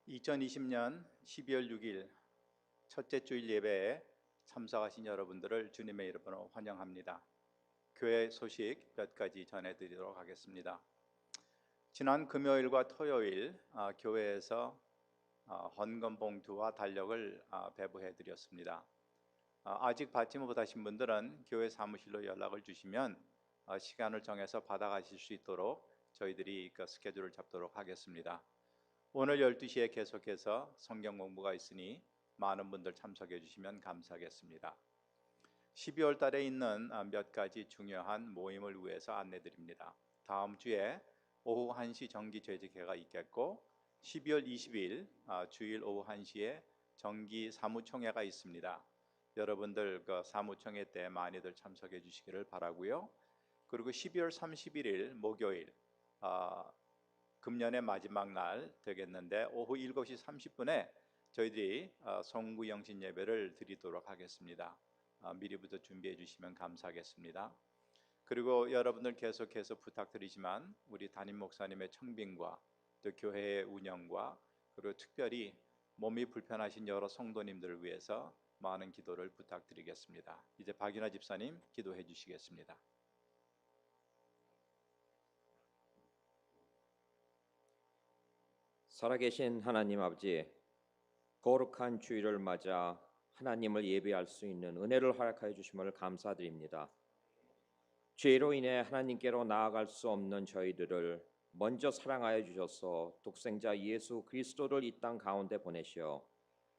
2020년 12월 6일 첫째 주일 예배에 참석하신 여러분들을 주님의 이름으로 환영합니다. 교회 소식 몇 가지 전해드리도록 하겠습니다. 지난 금요일과 토요일 교회에서 헌금 봉투와 달력을 배부해 드렸습니다. 아직 받지 못하신 분들은 교회 사무실로 연락을 주시면 시간을 정해서 받아가실 수 있도록 저희들이 스케줄을 잡도록 하겠습니다. 오늘 12시에 계속해서 성경 공부가 있으니 많은 분들 참석해 주시면 감사하겠습니다. 12월 달에 있는 몇 가지 중요한 모임을 위해서 안내 드립니다. 다음 주에 오후 1시 정기 재직회가 있겠고 12월 20일 주일 오후 1시에 정기 사무총회가 있습니다. 여러분들 그 사무총회 때 많이들 참석해 주시기를 바라고요. 그리고 12월 31일 목요일 금년의 마지막 날 되겠는데 오후 7시 30분에 저희들이 송구 영신 예배를 드리도록 하겠습니다. 미리부터 준비해 주시면 감사하겠습니다. 그리고 여러분들 계속해서 부탁드리지만 우리 담임 목사님의 청빙과 또 교회의 운영과 그리고 특별히 몸이 불편하신 여러 성도님들을 위해서 많은 기도를 부탁드리겠습니다. 이제 박윤아 집사님 기도해 주시겠습니다. 살아계신 하나님 아버지, 거룩한 주일을 맞아 하나님을 예배할 수 있는 은혜를 허락하여 주심을 감사드립니다. 죄로 인해 하나님께로 나아갈 수 없는 저희들을 먼저 사랑하여 주셔서 독생자 예수 그리스도를 이 땅 가운데 보내시어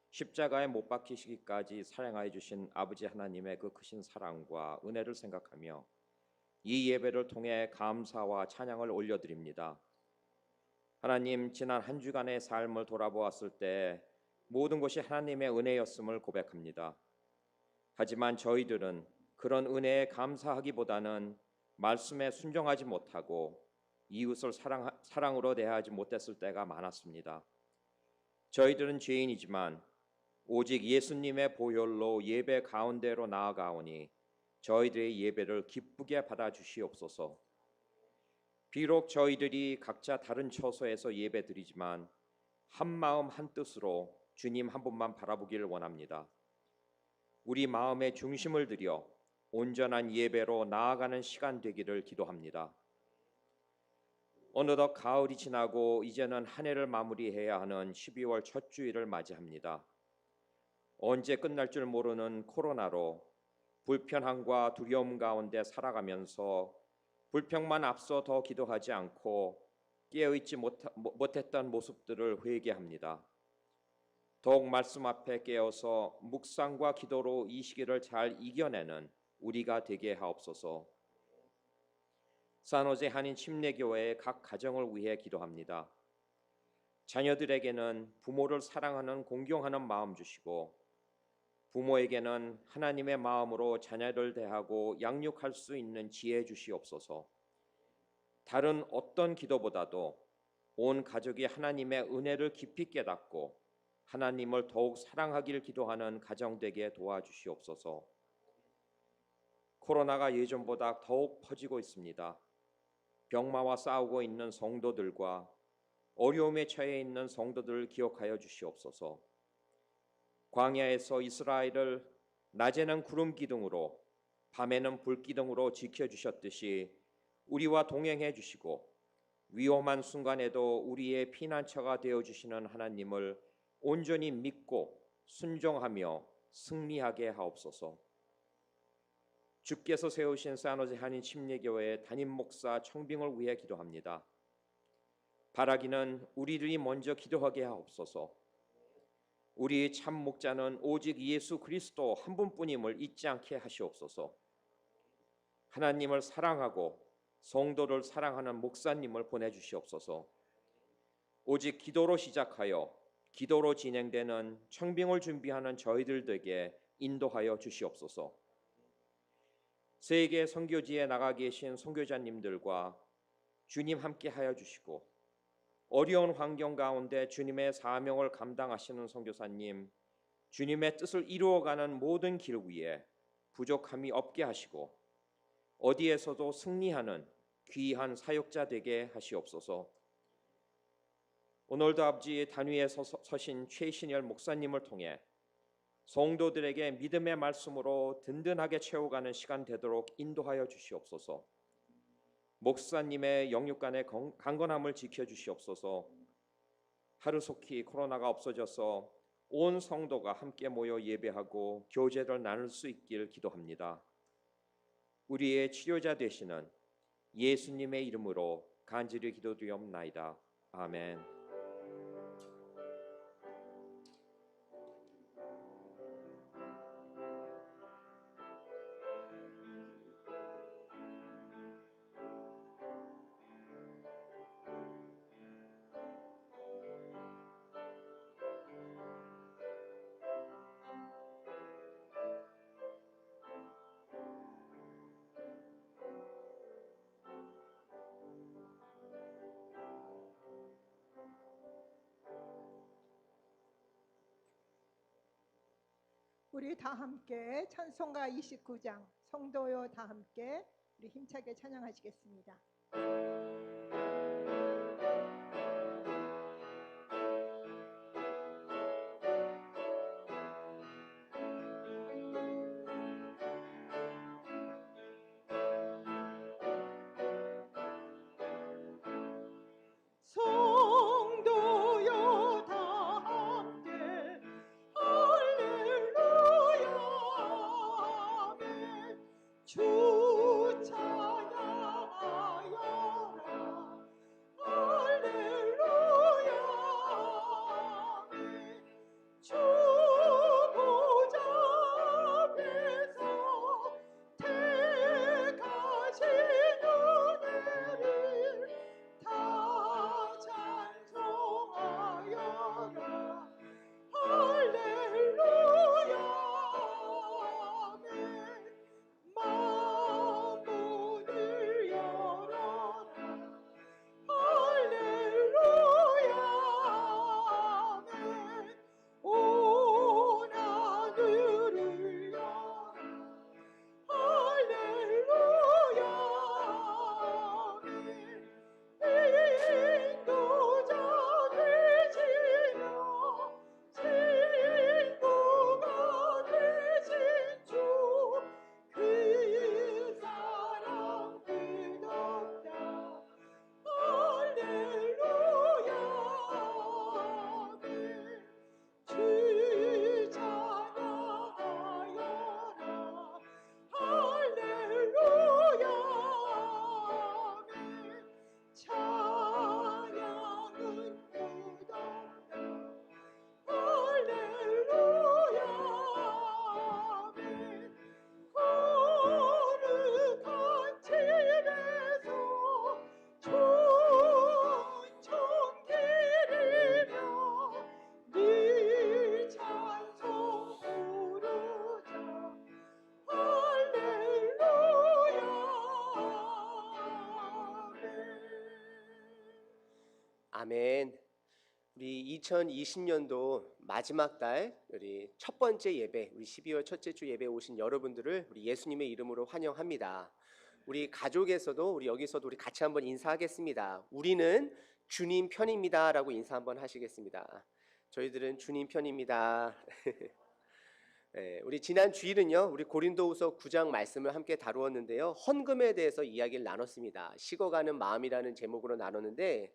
십자가에 못 박히시기까지 사랑하여 주신 아버지 하나님의 그 크신 사랑과 은혜를 생각하며 이 예배를 통해 감사와 찬양을 올려드립니다. 하나님, 지난 한 주간의 삶을 돌아보았을 때 모든 것이 하나님의 은혜였음을 고백합니다. 하지만 저희들은 그런 은혜에 감사하기보다는 말씀에 순종하지 못하고 이웃을 사랑으로 대하지 못했을 때가 많았습니다. 저희들은 죄인이지만 오직 예수님의 보혈로 예배 가운데로 나아가오니 저희들의 예배를 기쁘게 받아주시옵소서. 비록 저희들이 각자 다른 처소에서 예배드리지만 한 마음 한 뜻으로 주님 한 분만 바라보기를 원합니다. 우리 마음의 중심을 들여 온전한 예배로 나아가는 시간 되기를 기도합니다. 어느덧 가을이 지나고 이제는 한 해를 마무리해야 하는 12월 첫 주일을 맞이합니다. 언제 끝날 줄 모르는 코로나로 불편함과 두려움 가운데 살아가면서 불평만 앞서 더 기도하지 않고 깨어있지 못했던 모습들을 회개합니다. 더욱 말씀 앞에 깨어서 묵상과 기도로 이 시기를 잘 이겨내는 우리가 되게 하옵소서. 산호제 한인 침례교회의 각 가정을 위해 기도합니다. 자녀들에게는 부모를 사랑하는 공경하는 마음 주시고 부모에게는 하나님의 마음으로 자녀를 대하고 양육할 수 있는 지혜 주시옵소서. 다른 어떤 기도보다도 온 가족이 하나님의 은혜를 깊이 깨닫고 하나님을 더욱 사랑하기를 기도하는 가정 되게 도와주시옵소서. 코로나가 예전보다 더욱 퍼지고 있습니다. 병마와 싸우고 있는 성도들과 어려움에 처해 있는 성도들을 기억하여 주시옵소서. 광야에서 이스라엘을 낮에는 구름 기둥으로 밤에는 불 기둥으로 지켜주셨듯이 우리와 동행해 주시고 위험한 순간에도 우리의 피난처가 되어주시는 하나님을 온전히 믿고 순종하며 승리하게 하옵소서. 주께서 세우신 산호제 한인 침례교회의 담임 목사 청빙을 위해 기도합니다. 바라기는 우리들이 먼저 기도하게 하옵소서. 우리의 참 목자는 오직 예수 그리스도 한 분뿐임을 잊지 않게 하시옵소서. 하나님을 사랑하고 성도를 사랑하는 목사님을 보내주시옵소서. 오직 기도로 시작하여 기도로 진행되는 청빙을 준비하는 저희들에게 인도하여 주시옵소서. 세계 선교지에 나가 계신 선교자님들과 주님 함께 하여 주시고 어려운 환경 가운데 주님의 사명을 감당하시는 선교사님, 주님의 뜻을 이루어가는 모든 길 위에 부족함이 없게 하시고 어디에서도 승리하는 귀한 사역자 되게 하시옵소서. 오늘도 아버지 단위에 서신 최신열 목사님을 통해 성도들에게 믿음의 말씀으로 든든하게 채워가는 시간 되도록 인도하여 주시옵소서. 목사님의 영육간의 강건함을 지켜주시옵소서. 하루속히 코로나가 없어져서 온 성도가 함께 모여 예배하고 교제를 나눌 수 있길 기도합니다. 우리의 치료자 되시는 예수님의 이름으로 간절히 기도드리옵나이다. 아멘. 우리 다 함께 찬송가 29장 성도요 다 함께 우리 힘차게 찬양하시겠습니다. 성도요 다 함께 할렐루야 아멘. 주 찬양하여라 할렐루야 아멘. 주 보좌 앞에서 택하신 은혜를 다 찬송하여라 할렐루야 아멘. 만문을 열어라 할렐루야 아멘. 온 하늘을 열어 할렐루야 아멘. 인도자 되시며 친구가 되신 주 그 사랑 끝없다 할렐루야 아멘. 주 찬양하여라 할렐루야 아멘. 찬양은 끝없다 할렐루야 아멘. 거룩한 집에서 춘천 기리며 네 찬송 부르자 할렐루야 아멘. 우리 2020년도 마지막 달 우리 첫 번째 예배, 우리 12월 첫째 주 예배에 오신 여러분들을 우리 예수님의 이름으로 환영합니다. 우리 가족에서도 우리 여기서도 우리 같이 한번 인사하겠습니다. 우리는 주님 편입니다라고 인사 한번 하시겠습니다. 저희들은 주님 편입니다. 네, 우리 지난 주일은요, 우리 고린도후서 9장 말씀을 함께 다루었는데요, 헌금에 대해서 이야기를 나눴습니다. 식어가는 마음이라는 제목으로 나눴는데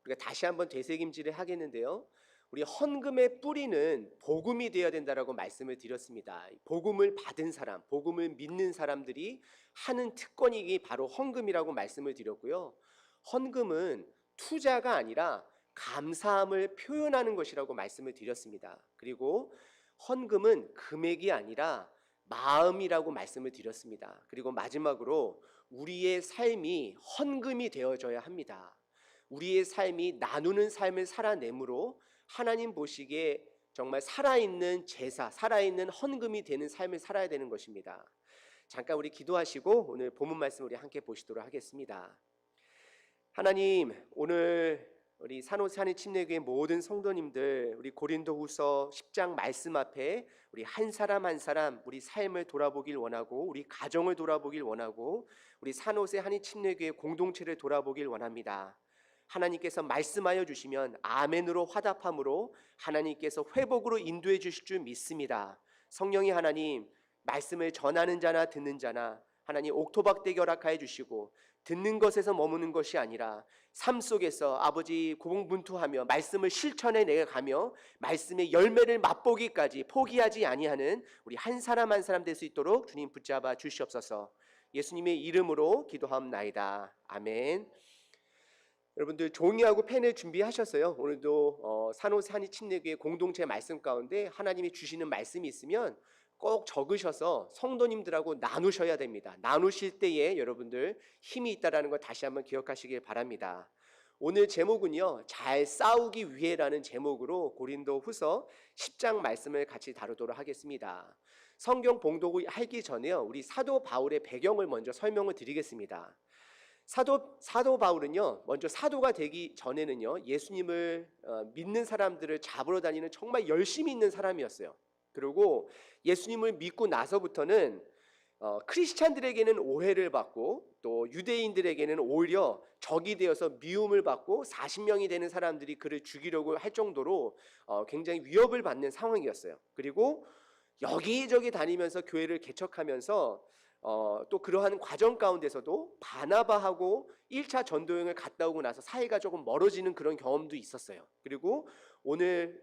우리가 다시 한번 되새김질을 하겠는데요, 우리 헌금의 뿌리는 복음이 되어야 된다라고 말씀을 드렸습니다. 복음을 받은 사람, 복음을 믿는 사람들이 하는 특권이 바로 헌금이라고 말씀을 드렸고요, 헌금은 투자가 아니라 감사함을 표현하는 것이라고 말씀을 드렸습니다. 그리고 헌금은 금액이 아니라 마음이라고 말씀을 드렸습니다. 그리고 마지막으로 우리의 삶이 헌금이 되어져야 합니다. 우리의 삶이 나누는 삶을 살아내므로 하나님 보시기에 정말 살아있는 제사, 살아있는 헌금이 되는 삶을 살아야 되는 것입니다. 잠깐 우리 기도하시고 오늘 본문 말씀 우리 함께 보시도록 하겠습니다. 하나님, 오늘 우리 산호세 한인 침례교회 모든 성도님들, 우리 고린도후서 10장 말씀 앞에 우리 한 사람 한 사람 우리 삶을 돌아보길 원하고, 우리 가정을 돌아보길 원하고, 우리 산호세 한인 침례교회 공동체를 돌아보길 원합니다. 하나님께서 말씀하여 주시면 아멘으로 화답함으로 하나님께서 회복으로 인도해 주실 줄 믿습니다. 성령이 하나님 말씀을 전하는 자나 듣는 자나 하나님 옥토박되게 허락하여 주시고 듣는 것에서 머무는 것이 아니라 삶 속에서 아버지 고공분투하며 말씀을 실천해 내가가며 말씀의 열매를 맛보기까지 포기하지 아니하는 우리 한 사람 한 사람 될 수 있도록 주님 붙잡아 주시옵소서. 예수님의 이름으로 기도하옵나이다. 아멘. 여러분들 종이하고 펜을 준비하셨어요? 오늘도 산호산이 침례교회 공동체 말씀 가운데 하나님이 주시는 말씀이 있으면 꼭 적으셔서 성도님들하고 나누셔야 됩니다. 나누실 때에 여러분들 힘이 있다는 걸 다시 한번 기억하시길 바랍니다. 오늘 제목은요, 잘 싸우기 위해라는 제목으로 고린도 후서 10장 말씀을 같이 다루도록 하겠습니다. 성경 봉독을 하기 전에요, 우리 사도 바울의 배경을 먼저 설명을 드리겠습니다. 사도 바울은요, 먼저 사도가 되기 전에는요, 예수님을 믿는 사람들을 잡으러 다니는 정말 열심히 있는 사람이었어요. 그리고 예수님을 믿고 나서부터는 크리스찬들에게는 오해를 받고 또 유대인들에게는 오히려 적이 되어서 미움을 받고 40명이 되는 사람들이 그를 죽이려고 할 정도로 굉장히 위협을 받는 상황이었어요. 그리고 여기저기 다니면서 교회를 개척하면서 또 그러한 과정 가운데서도 바나바하고 1차 전도여행을 갔다 오고 나서 사이가 조금 멀어지는 그런 경험도 있었어요. 그리고 오늘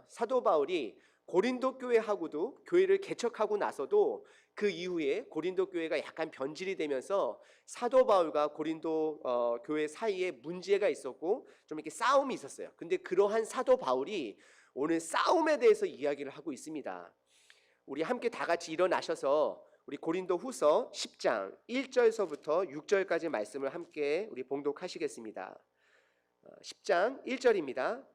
사도 바울이 고린도 교회하고도 교회를 개척하고 나서도 그 이후에 고린도 교회가 약간 변질이 되면서 사도 바울과 고린도 교회 사이에 문제가 있었고 좀 이렇게 싸움이 있었어요. 근데 그러한 사도 바울이 오늘 싸움에 대해서 이야기를 하고 있습니다. 우리 함께 다 같이 일어나셔서 우리 고린도 후서 10장 1절서부터 6절까지 말씀을 함께 우리 봉독하시겠습니다. 10장 1절입니다.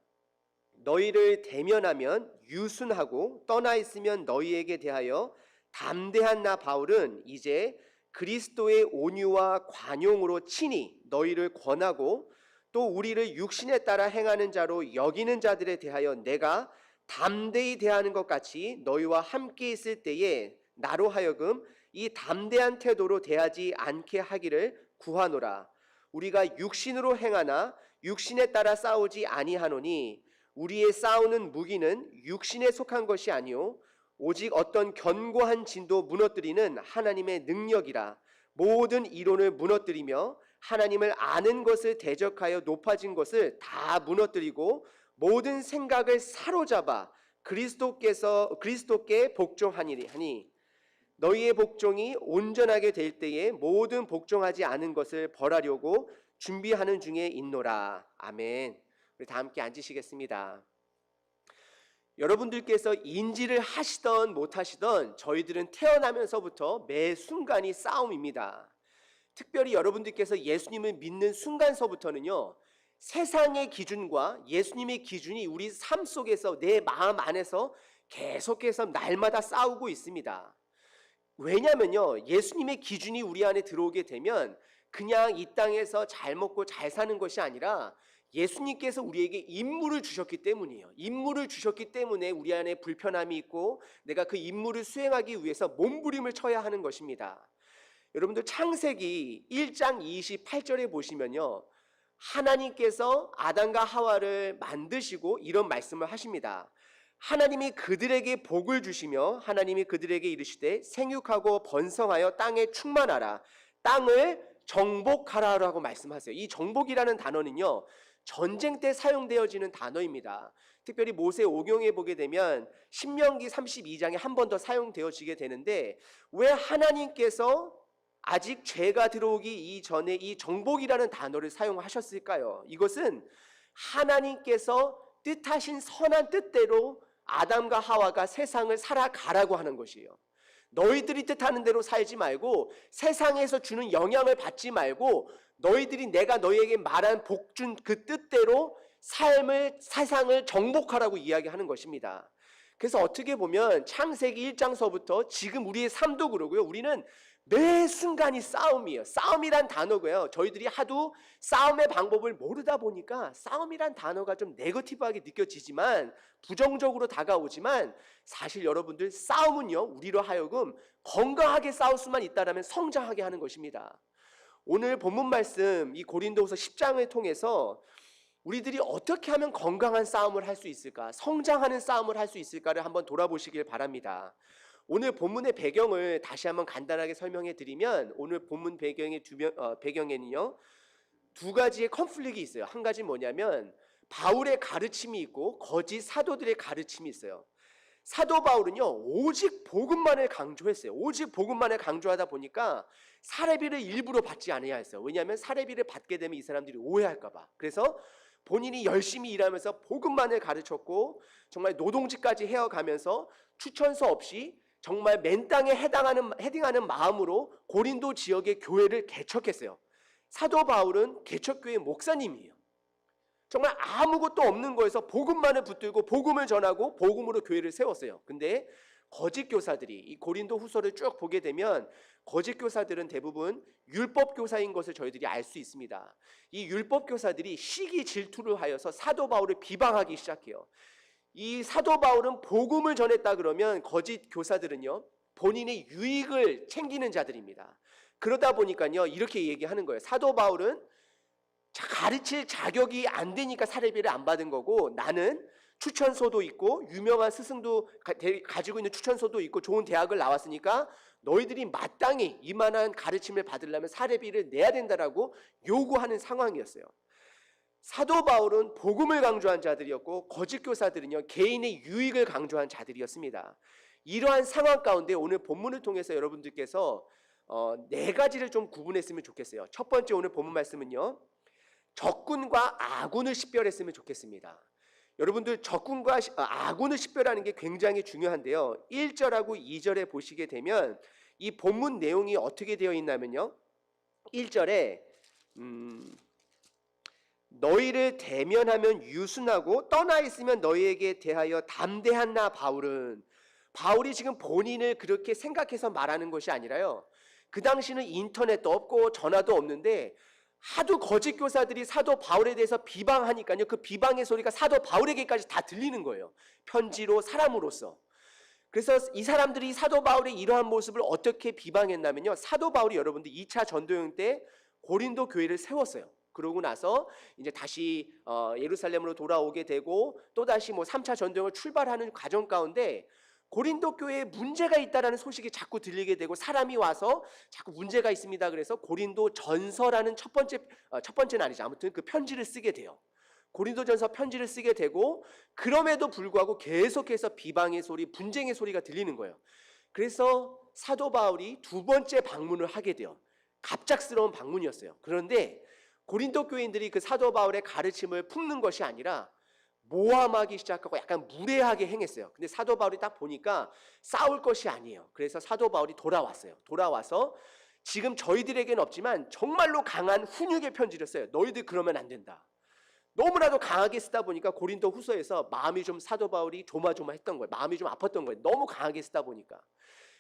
너희를 대면하면 유순하고 떠나 있으면 너희에게 대하여 담대한 나 바울은 이제 그리스도의 온유와 관용으로 친히 너희를 권하고 또 우리를 육신에 따라 행하는 자로 여기는 자들에 대하여 내가 담대히 대하는 것 같이 너희와 함께 있을 때에 나로 하여금 이 담대한 태도로 대하지 않게 하기를 구하노라. 우리가 육신으로 행하나 육신에 따라 싸우지 아니하노니 우리의 싸우는 무기는 육신에 속한 것이 아니요 오직 어떤 견고한 진도 무너뜨리는 하나님의 능력이라. 모든 이론을 무너뜨리며 하나님을 아는 것을 대적하여 높아진 것을 다 무너뜨리고 모든 생각을 사로잡아 그리스도께 복종하니 너희의 복종이 온전하게 될 때에 모든 복종하지 않은 것을 벌하려고 준비하는 중에 있노라. 아멘. 우리 다 함께 앉으시겠습니다. 여러분들께서 인지를 하시던 못하시던 저희들은 태어나면서부터 매 순간이 싸움입니다. 특별히 여러분들께서 예수님을 믿는 순간서부터는요, 세상의 기준과 예수님의 기준이 우리 삶 속에서 내 마음 안에서 계속해서 날마다 싸우고 있습니다. 왜냐면요, 예수님의 기준이 우리 안에 들어오게 되면 그냥 이 땅에서 잘 먹고 잘 사는 것이 아니라 예수님께서 우리에게 임무를 주셨기 때문이에요. 임무를 주셨기 때문에 우리 안에 불편함이 있고 내가 그 임무를 수행하기 위해서 몸부림을 쳐야 하는 것입니다. 여러분들 창세기 1장 28절에 보시면요, 하나님께서 아담과 하와를 만드시고 이런 말씀을 하십니다. 하나님이 그들에게 복을 주시며 하나님이 그들에게 이르시되 생육하고 번성하여 땅에 충만하라, 땅을 정복하라라고 말씀하세요. 이 정복이라는 단어는요, 전쟁 때 사용되어지는 단어입니다. 특별히 모세 오경에 보게 되면 신명기 32장에 한 번 더 사용되어지게 되는데, 왜 하나님께서 아직 죄가 들어오기 이전에 이 정복이라는 단어를 사용하셨을까요? 이것은 하나님께서 뜻하신 선한 뜻대로 아담과 하와가 세상을 살아가라고 하는 것이에요. 너희들이 뜻하는 대로 살지 말고 세상에서 주는 영향을 받지 말고 너희들이 내가 너희에게 말한 복준 그 뜻대로 세상을 정복하라고 이야기하는 것입니다. 그래서 어떻게 보면 창세기 1장서부터 지금 우리의 삶도 그러고요, 우리는 매 순간이 싸움이에요. 싸움이란 단어고요, 저희들이 하도 싸움의 방법을 모르다 보니까 싸움이란 단어가 좀 네거티브하게 느껴지지만, 부정적으로 다가오지만, 사실 여러분들 싸움은요, 우리로 하여금 건강하게 싸울 수만 있다라면 성장하게 하는 것입니다. 오늘 본문 말씀 이 고린도후서 10장을 통해서 우리들이 어떻게 하면 건강한 싸움을 할 수 있을까, 성장하는 싸움을 할 수 있을까를 한번 돌아보시길 바랍니다. 오늘 본문의 배경을 다시 한번 간단하게 설명해 드리면, 오늘 본문 배경의 배경에는요 두 가지의 컨플릭이 있어요. 한 가지는 뭐냐면 바울의 가르침이 있고 거짓 사도들의 가르침이 있어요. 사도 바울은요 오직 복음만을 강조했어요. 오직 복음만을 강조하다 보니까 사례비를 일부러 받지 않아야 했어요. 왜냐하면 사례비를 받게 되면 이 사람들이 오해할까 봐. 그래서 본인이 열심히 일하면서 복음만을 가르쳤고 정말 노동직까지 해어가면서 추천서 없이 정말 맨 땅에 헤딩하는 마음으로 고린도 지역의 교회를 개척했어요. 사도 바울은 개척교회 목사님이에요. 정말 아무것도 없는 거에서 복음만을 붙들고 복음을 전하고 복음으로 교회를 세웠어요. 근데 거짓 교사들이 이 고린도 후서를 쭉 보게 되면 거짓 교사들은 대부분 율법 교사인 것을 저희들이 알 수 있습니다. 이 율법 교사들이 시기 질투를 하여서 사도 바울을 비방하기 시작해요. 이 사도 바울은 복음을 전했다 그러면 거짓 교사들은요 본인의 유익을 챙기는 자들입니다. 그러다 보니까요 이렇게 얘기하는 거예요. 사도 바울은 가르칠 자격이 안 되니까 사례비를 안 받은 거고, 나는 추천서도 있고 유명한 스승도 가지고 있는 추천서도 있고 좋은 대학을 나왔으니까 너희들이 마땅히 이만한 가르침을 받으려면 사례비를 내야 된다라고 요구하는 상황이었어요. 사도 바울은 복음을 강조한 자들이었고 거짓 교사들은요 개인의 유익을 강조한 자들이었습니다. 이러한 상황 가운데 오늘 본문을 통해서 여러분들께서 네 가지를 좀 구분했으면 좋겠어요. 첫 번째, 오늘 본문 말씀은요 적군과 아군을 식별했으면 좋겠습니다. 여러분들 적군과 아군을 식별하는 게 굉장히 중요한데요. 1절하고 2절에 보시게 되면 이 본문 내용이 어떻게 되어 있냐면요 1절에 너희를 대면하면 유순하고 떠나 있으면 너희에게 대하여 담대한 나 바울은, 바울이 지금 본인을 그렇게 생각해서 말하는 것이 아니라요 그 당시는 인터넷도 없고 전화도 없는데 하도 거짓 교사들이 사도 바울에 대해서 비방하니까요 그 비방의 소리가 사도 바울에게까지 다 들리는 거예요. 편지로, 사람으로서. 그래서 이 사람들이 사도 바울의 이러한 모습을 어떻게 비방했냐면요 사도 바울이 여러분들 2차 전도여행 때 고린도 교회를 세웠어요. 그러고 나서 이제 다시 예루살렘으로 돌아오게 되고 또 다시 3차 전도여행을 출발하는 과정 가운데 고린도 교회에 문제가 있다라는 소식이 자꾸 들리게 되고 사람이 와서 자꾸 문제가 있습니다. 그래서 고린도 전서라는 첫 번째는 아니죠. 아무튼 그 편지를 쓰게 돼요. 고린도 전서 편지를 쓰게 되고 그럼에도 불구하고 계속해서 비방의 소리, 분쟁의 소리가 들리는 거예요. 그래서 사도 바울이 두 번째 방문을 하게 돼요. 갑작스러운 방문이었어요. 그런데 고린도 교인들이 그 사도 바울의 가르침을 품는 것이 아니라 모함하기 시작하고 약간 무례하게 행했어요. 근데 사도 바울이 딱 보니까 싸울 것이 아니에요. 그래서 사도 바울이 돌아왔어요. 돌아와서 지금 저희들에게는 없지만 정말로 강한 훈육의 편지를 써요. 너희들 그러면 안 된다. 너무나도 강하게 쓰다 보니까 고린도 후서에서 마음이 좀 사도 바울이 조마조마했던 거예요. 마음이 좀 아팠던 거예요. 너무 강하게 쓰다 보니까.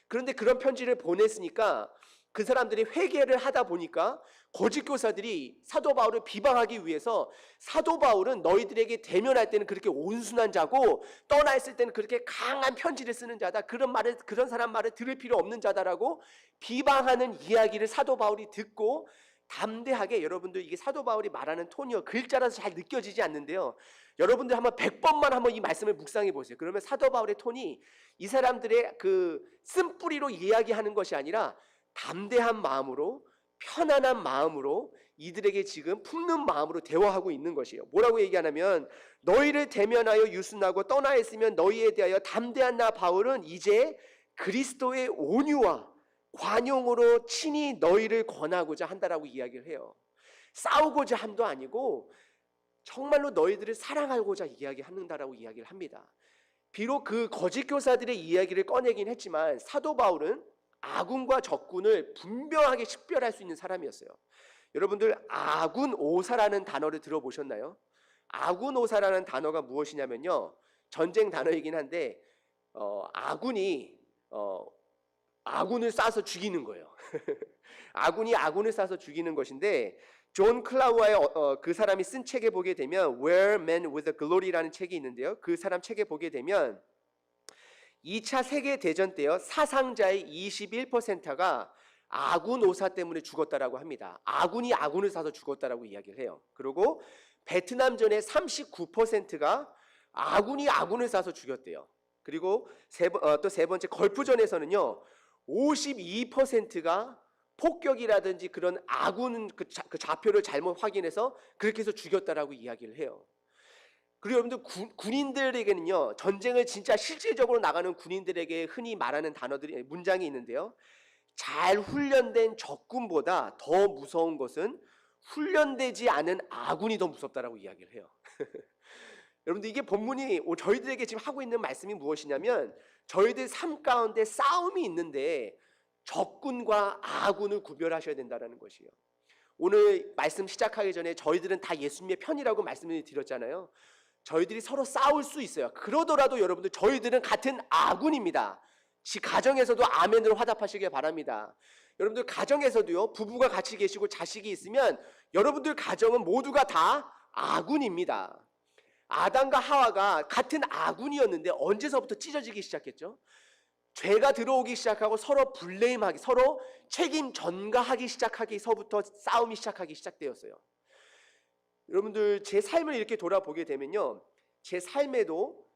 그런데 그런 편지를 보냈으니까 그 사람들이 회개를 하다 보니까 거짓 교사들이 사도 바울을 비방하기 위해서 사도 바울은 너희들에게 대면할 때는 그렇게 온순한 자고 떠나 있을 때는 그렇게 강한 편지를 쓰는 자다. 그런 사람 말을 들을 필요 없는 자다라고 비방하는 이야기를 사도 바울이 듣고 담대하게, 여러분들 이게 사도 바울이 말하는 톤이요 글자라서 잘 느껴지지 않는데요. 여러분들 한번 100번만 한번 이 말씀을 묵상해 보세요. 그러면 사도 바울의 톤이 이 사람들의 그 쓴뿌리로 이야기하는 것이 아니라 담대한 마음으로, 편안한 마음으로 이들에게 지금 품는 마음으로 대화하고 있는 것이에요. 뭐라고 얘기하냐면 너희를 대면하여 유순하고 떠나 있으면 너희에 대하여 담대한 나 바울은 이제 그리스도의 온유와 관용으로 친히 너희를 권하고자 한다라고 이야기를 해요. 싸우고자 함도 아니고 정말로 너희들을 사랑하고자 이야기한다라고 이야기를 합니다. 비록 그 거짓 교사들의 이야기를 꺼내긴 했지만 사도 바울은 아군과 적군을 분명하게 식별할 수 있는 사람이었어요. 여러분들 아군 오사라는 단어를 들어보셨나요? 아군 오사라는 단어가 무엇이냐면요 전쟁 단어이긴 한데 아군이 아군을 쏴서 죽이는 거예요. 아군이 아군을 쏴서 죽이는 것인데 존 클라우아의 그 사람이 쓴 책에 보게 되면 Where Men with a Glory라는 책이 있는데요. 그 사람 책에 보게 되면 2차 세계대전 때요 사상자의 21%가 아군 오사 때문에 죽었다라고 합니다. 아군이 아군을 사서 죽었다라고 이야기를 해요. 그리고 베트남전의 39%가 아군이 아군을 사서 죽였대요. 그리고 또 세 번째 걸프전에서는요 52%가 폭격이라든지 그런 아군 그 좌표를 잘못 확인해서 그렇게 해서 죽였다라고 이야기를 해요. 그리고 여러분들 군인들에게는요 전쟁을 진짜 실질적으로 나가는 군인들에게 흔히 말하는 단어들이 문장이 있는데요. 잘 훈련된 적군보다 더 무서운 것은 훈련되지 않은 아군이 더 무섭다라고 이야기를 해요. 여러분들 이게 본문이 저희들에게 지금 하고 있는 말씀이 무엇이냐면 저희들 삶 가운데 싸움이 있는데 적군과 아군을 구별하셔야 된다는 것이에요. 오늘 말씀 시작하기 전에 저희들은 다 예수님의 편이라고 말씀을 드렸잖아요. 저희들이 서로 싸울 수 있어요. 그러더라도 여러분들 저희들은 같은 아군입니다. 가정에서도 아멘으로 화답하시길 바랍니다. 여러분들 가정에서도요 부부가 같이 계시고 자식이 있으면 여러분들 가정은 모두가 다 아군입니다. 아담과 하와가 같은 아군이었는데 언제서부터 찢어지기 시작했죠? 죄가 들어오기 시작하고 서로 블레임하기, 서로 책임 전가하기 시작하기서부터 싸움이 시작되었어요. 여러분들 제 삶을 이렇게 돌아보게 되면요, 제 삶에도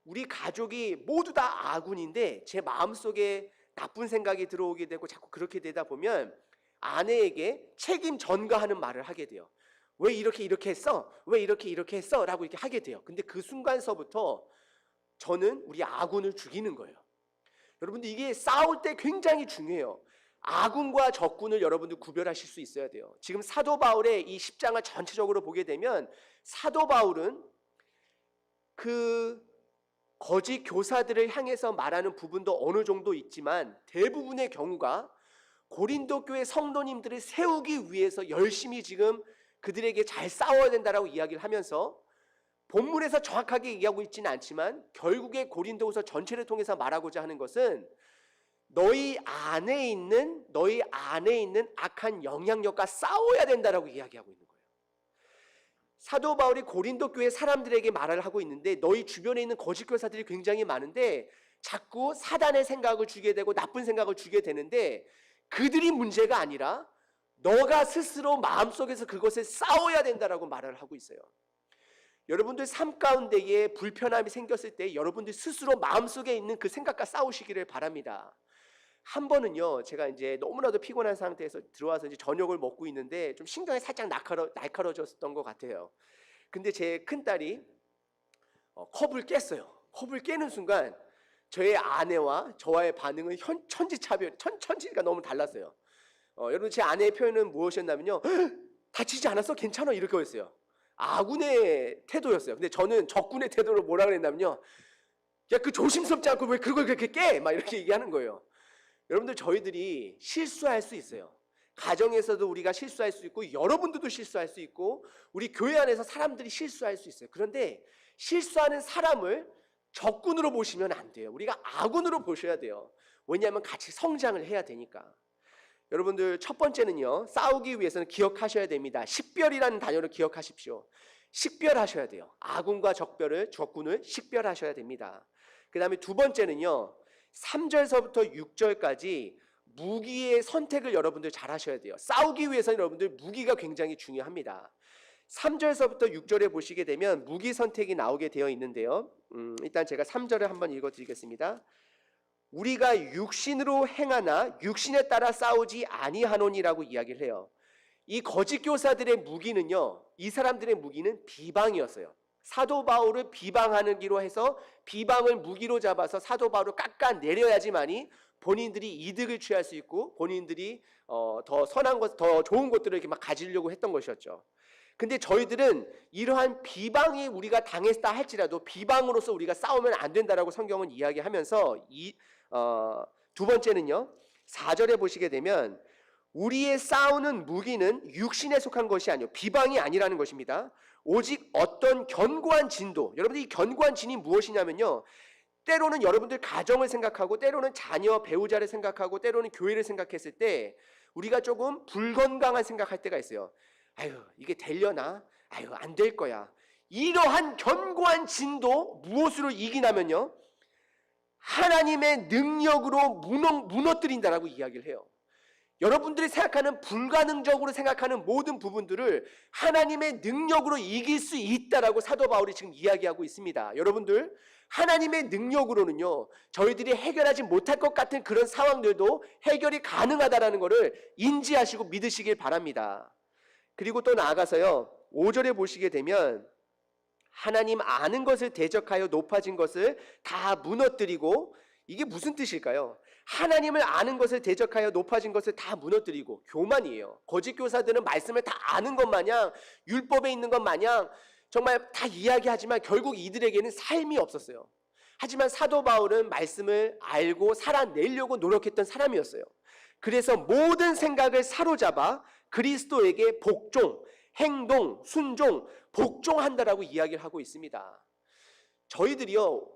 우리 가족이 모두 다 아군인데 제 마음속에 나쁜 생각이 들어오게 되고 자꾸 그렇게 되다 보면 아내에게 책임 전가하는 말을 하게 돼요. 왜 이렇게 했어? 왜 이렇게 했어? 라고 이렇게 하게 돼요. 근데 그 순간서부터 저는 우리 아군을 죽이는 거예요. 여러분들 이게 싸울 때 굉장히 중요해요. 아군과 적군을 여러분들 구별하실 수 있어야 돼요. 지금 사도 바울의 이 10장을 전체적으로 보게 되면 사도 바울은 그 거짓 교사들을 향해서 말하는 부분도 어느 정도 있지만 대부분의 경우가 고린도 교회 성도님들을 세우기 위해서 열심히 지금 그들에게 잘 싸워야 된다라고 이야기를 하면서 본문에서 정확하게 얘기하고 있지는 않지만 결국에 고린도후서 전체를 통해서 말하고자 하는 것은 너희 안에 있는 악한 영향력과 싸워야 된다라고 이야기하고 있는 거예요. 사도 바울이 고린도 교회 사람들에게 말을 하고 있는데 너희 주변에 있는 거짓 교사들이 굉장히 많은데 자꾸 사단의 생각을 주게 되고 나쁜 생각을 주게 되는데 그들이 문제가 아니라 너가 스스로 마음속에서 그것을 싸워야 된다라고 말을 하고 있어요. 여러분들 삶 가운데에 불편함이 생겼을 때 여러분들 스스로 마음속에 있는 그 생각과 싸우시기를 바랍니다. 한 번은요, 제가 이제 너무나도 피곤한 상태에서 들어와서 이제 저녁을 먹고 있는데 좀 신경이 살짝 날카로워졌던 것 같아요. 근데 제 큰딸이 컵을 깼어요. 컵을 깨는 순간 저의 아내와 저와의 반응은 천지가 너무 달랐어요. 여러분 제 아내의 표현은 무엇이었냐면요, 다치지 않았어? 괜찮아? 이렇게 했어요. 아군의 태도였어요. 근데 저는 적군의 태도로 뭐라 그랬냐면요, 야, 그 조심스럽지 않고 왜 그걸 그렇게 깨? 막 이렇게 얘기하는 거예요. 여러분들 저희들이 실수할 수 있어요. 가정에서도 우리가 실수할 수 있고 여러분들도 실수할 수 있고 우리 교회 안에서 사람들이 실수할 수 있어요. 그런데 실수하는 사람을 적군으로 보시면 안 돼요. 우리가 아군으로 보셔야 돼요. 왜냐하면 같이 성장을 해야 되니까. 여러분들 첫 번째는요, 싸우기 위해서는 기억하셔야 됩니다. 식별이라는 단어를 기억하십시오. 식별하셔야 돼요. 아군과 적군을 식별하셔야 됩니다. 그 다음에 두 번째는요, 3절서부터 6절까지 무기의 선택을 여러분들 잘 하셔야 돼요. 싸우기 위해서는 여러분들 무기가 굉장히 중요합니다. 3절서부터 6절에 보시게 되면 무기 선택이 나오게 되어 있는데요, 일단 제가 3절을 한번 읽어드리겠습니다. 우리가 육신으로 행하나 육신에 따라 싸우지 아니하노니라고 이야기를 해요. 이 거짓 교사들의 무기는요, 이 사람들의 무기는 비방이었어요. 사도 바울을 비방하는 기로 해서 비방을 무기로 잡아서 사도 바울을 깎아내려야지만이 본인들이 이득을 취할 수 있고 본인들이 더 선한 것, 더 좋은 것들을 이렇게 막 가지려고 했던 것이었죠. 근데 저희들은 이러한 비방이 우리가 당했다 할지라도 비방으로서 우리가 싸우면 안 된다라고 성경은 이야기하면서 두 번째는요, 4절에 보시게 되면 우리의 싸우는 무기는 육신에 속한 것이 아니요, 비방이 아니라는 것입니다. 오직 어떤 견고한 진도, 여러분들 이 견고한 진이 무엇이냐면요, 때로는 여러분들 가정을 생각하고 때로는 자녀 배우자를 생각하고 때로는 교회를 생각했을 때 우리가 조금 불건강한 생각할 때가 있어요. 아유, 이게 되려나? 아유, 안 될 거야. 이러한 견고한 진도 무엇으로 이기냐면요, 하나님의 능력으로 무너뜨린다라고 이야기를 해요. 여러분들이 생각하는 불가능적으로 생각하는 모든 부분들을 하나님의 능력으로 이길 수 있다라고 사도 바울이 지금 이야기하고 있습니다. 여러분들, 하나님의 능력으로는요, 저희들이 해결하지 못할 것 같은 그런 상황들도 해결이 가능하다라는 것을 인지하시고 믿으시길 바랍니다. 그리고 또 나아가서요, 5절에 보시게 되면 하나님 아는 것을 대적하여 높아진 것을 다 무너뜨리고, 이게 무슨 뜻일까요? 하나님을 아는 것을 대적하여 높아진 것을 다 무너뜨리고, 교만이에요. 거짓 교사들은 말씀을 다 아는 것 마냥, 율법에 있는 것 마냥 정말 다 이야기하지만 결국 이들에게는 삶이 없었어요. 하지만 사도 바울은 말씀을 알고 살아내려고 노력했던 사람이었어요. 그래서 모든 생각을 사로잡아 그리스도에게 복종, 행동, 순종, 복종한다라고 이야기를 하고 있습니다. 저희들이요,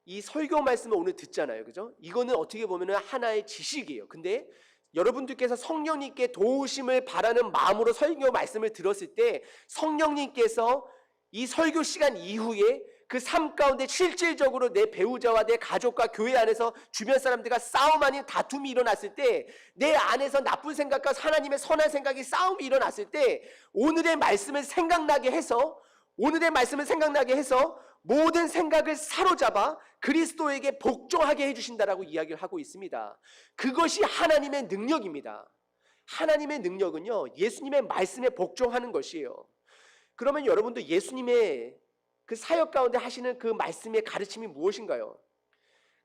이 설교 말씀을 오늘 듣잖아요. 그죠? 이거는 어떻게 보면 하나의 지식이에요. 근데 여러분들께서 성령님께 도우심을 바라는 마음으로 설교 말씀을 들었을 때 성령님께서 이 설교 시간 이후에 그 삶 가운데 실질적으로 내 배우자와 내 가족과 교회 안에서 주변 사람들과 싸움 아닌 다툼이 일어났을 때, 내 안에서 나쁜 생각과 하나님의 선한 생각이 싸움이 일어났을 때 오늘의 말씀을 생각나게 해서 모든 생각을 사로잡아 그리스도에게 복종하게 해주신다라고 이야기를 하고 있습니다. 그것이 하나님의 능력입니다. 하나님의 능력은요, 예수님의 말씀에 복종하는 것이에요. 그러면 여러분도 예수님의 그 사역 가운데 하시는 그 말씀의 가르침이 무엇인가요?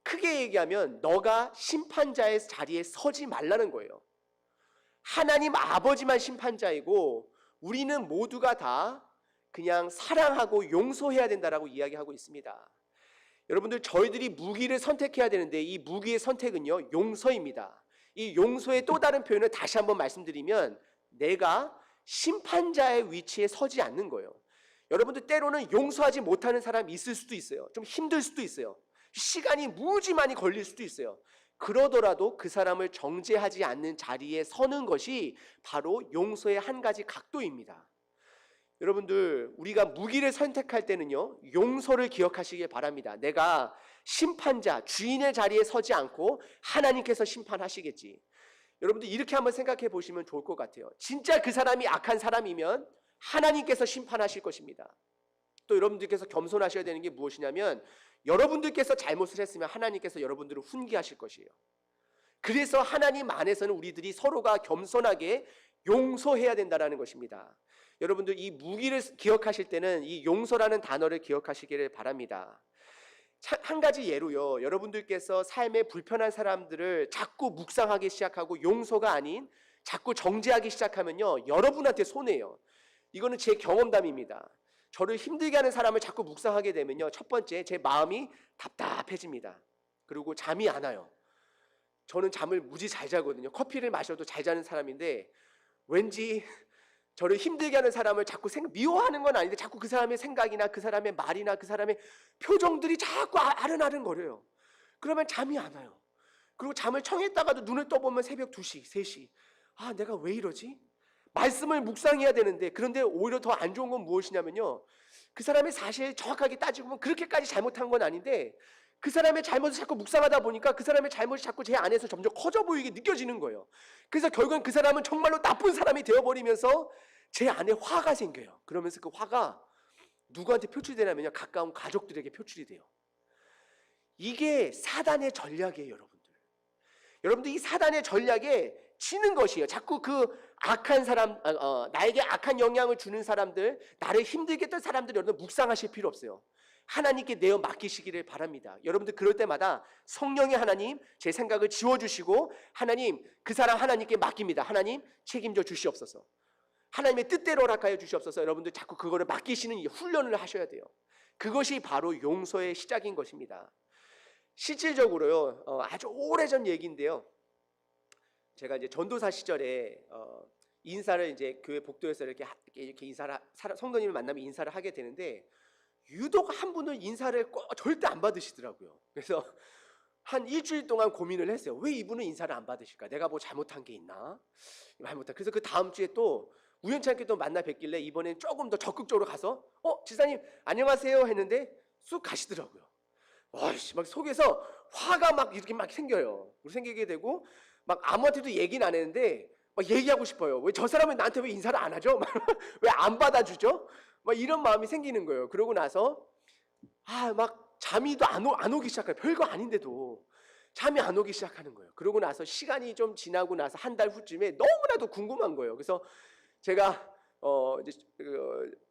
크게 얘기하면 너가 심판자의 자리에 서지 말라는 거예요. 하나님 아버지만 심판자이고 우리는 모두가 다 그냥 사랑하고 용서해야 된다라고 이야기하고 있습니다. 여러분들, 저희들이 무기를 선택해야 되는데 이 무기의 선택은요, 용서입니다. 이 용서의 또 다른 표현을 다시 한번 말씀드리면 내가 심판자의 위치에 서지 않는 거예요. 여러분들, 때로는 용서하지 못하는 사람이 있을 수도 있어요. 좀 힘들 수도 있어요. 시간이 무지 많이 걸릴 수도 있어요. 그러더라도 그 사람을 정죄하지 않는 자리에 서는 것이 바로 용서의 한 가지 각도입니다. 여러분들, 우리가 무기를 선택할 때는요, 용서를 기억하시길 바랍니다. 내가 심판자, 주인의 자리에 서지 않고 하나님께서 심판하시겠지. 여러분들, 이렇게 한번 생각해 보시면 좋을 것 같아요. 진짜 그 사람이 악한 사람이면 하나님께서 심판하실 것입니다. 또 여러분들께서 겸손하셔야 되는 게 무엇이냐면, 여러분들께서 잘못을 했으면 하나님께서 여러분들을 훈계하실 것이에요. 그래서 하나님 안에서는 우리들이 서로가 겸손하게 용서해야 된다는 것입니다. 여러분들, 이 무기를 기억하실 때는 이 용서라는 단어를 기억하시기를 바랍니다. 한 가지 예로요, 여러분들께서 삶에 불편한 사람들을 자꾸 묵상하기 시작하고 용서가 아닌 자꾸 정죄하기 시작하면요, 여러분한테 손해예요. 이거는 제 경험담입니다. 저를 힘들게 하는 사람을 자꾸 묵상하게 되면요, 첫 번째, 제 마음이 답답해집니다. 그리고 잠이 안 와요. 저는 잠을 무지 잘 자거든요. 커피를 마셔도 잘 자는 사람인데 왠지 저를 힘들게 하는 사람을 자꾸 미워하는 건 아닌데 자꾸 그 사람의 생각이나 그 사람의 말이나 그 사람의 표정들이 자꾸 아른아른거려요. 그러면 잠이 안 와요. 그리고 잠을 청했다가도 눈을 떠보면 새벽 2시, 3시. 아, 내가 왜 이러지? 말씀을 묵상해야 되는데, 그런데 오히려 더 안 좋은 건 무엇이냐면요, 그 사람이 사실 정확하게 따지고 보면 그렇게까지 잘못한 건 아닌데 그 사람의 잘못을 자꾸 묵상하다 보니까 그 사람의 잘못이 자꾸 제 안에서 점점 커져 보이게 느껴지는 거예요. 그래서 결국은 그 사람은 정말로 나쁜 사람이 되어버리면서 제 안에 화가 생겨요. 그러면서 그 화가 누구한테 표출되냐면요, 가까운 가족들에게 표출이 돼요. 이게 사단의 전략이에요. 여러분들, 이 사단의 전략에 치는 것이에요. 자꾸 그 악한 사람, 나에게 악한 영향을 주는 사람들, 나를 힘들게 했던 사람들, 여러분 묵상하실 필요 없어요. 하나님께 내어 맡기시기를 바랍니다. 여러분들, 그럴 때마다 성령의 하나님, 제 생각을 지워주시고, 하나님, 그 사람 하나님께 맡깁니다. 하나님, 책임져 주시옵소서. 하나님의 뜻대로 허락하여 주시옵소서. 여러분들 자꾸 그거를 맡기시는 이 훈련을 하셔야 돼요. 그것이 바로 용서의 시작인 것입니다. 실질적으로요, 아주 오래전 얘기인데요, 제가 이제 전도사 시절에 인사를 이제 교회 복도에서 이렇게 인사를, 성도님을 만나면 인사를 하게 되는데, 유독 한 분은 인사를 절대 안 받으시더라고요. 그래서 한 일주일 동안 고민을 했어요. 왜 이분은 인사를 안 받으실까? 내가 뭐 잘못한 게 있나? 그래서 그 다음 주에 또 우연찮게 또 만나 뵙길래 이번엔 조금 더 적극적으로 가서 지사님 안녕하세요 했는데 쑥 가시더라고요. 와씨, 막 속에서 화가 막 이렇게 막 생겨요. 생기게 되고 막 아무한테도 얘기는 안 했는데 막 얘기하고 싶어요. 왜 저 사람은 나한테 왜 인사를 안 하죠? 왜 안 받아주죠? 막 이런 마음이 생기는 거예요. 그러고 나서 막 잠이 안 오기 시작해요. 별거 아닌데도 잠이 안 오기 시작하는 거예요. 그러고 나서 시간이 좀 지나고 나서 한 달 후쯤에 너무나도 궁금한 거예요. 그래서 제가 이제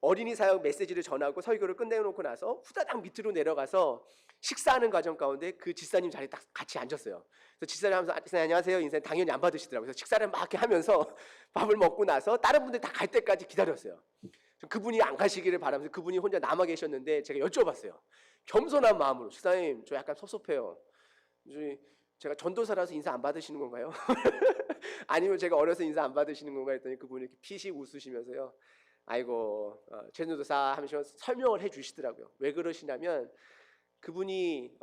어린이 사역 메시지를 전하고 설교를 끝내놓고 나서 후다닥 밑으로 내려가서 식사하는 과정 가운데 그 집사님 자리에 딱 같이 앉았어요. 그래서 집사님 하면서 집사님 안녕하세요 인사 당연히 안 받으시더라고요. 그래서 식사를 막 이렇게 하면서 밥을 먹고 나서 다른 분들 다 갈 때까지 기다렸어요. 그분이 안 가시기를 바라면서 그분이 혼자 남아 계셨는데 제가 여쭤봤어요. 겸손한 마음으로 집사님 저 약간 섭섭해요. 제가 전도사라서 인사 안 받으시는 건가요? 아니면 제가 어려서 인사 안 받으시는 건가 했더니 그분이 이렇게 피식 웃으시면서요. 아이고 전도사 하면서 설명을 해주시더라고요. 왜 그러시냐면 그분이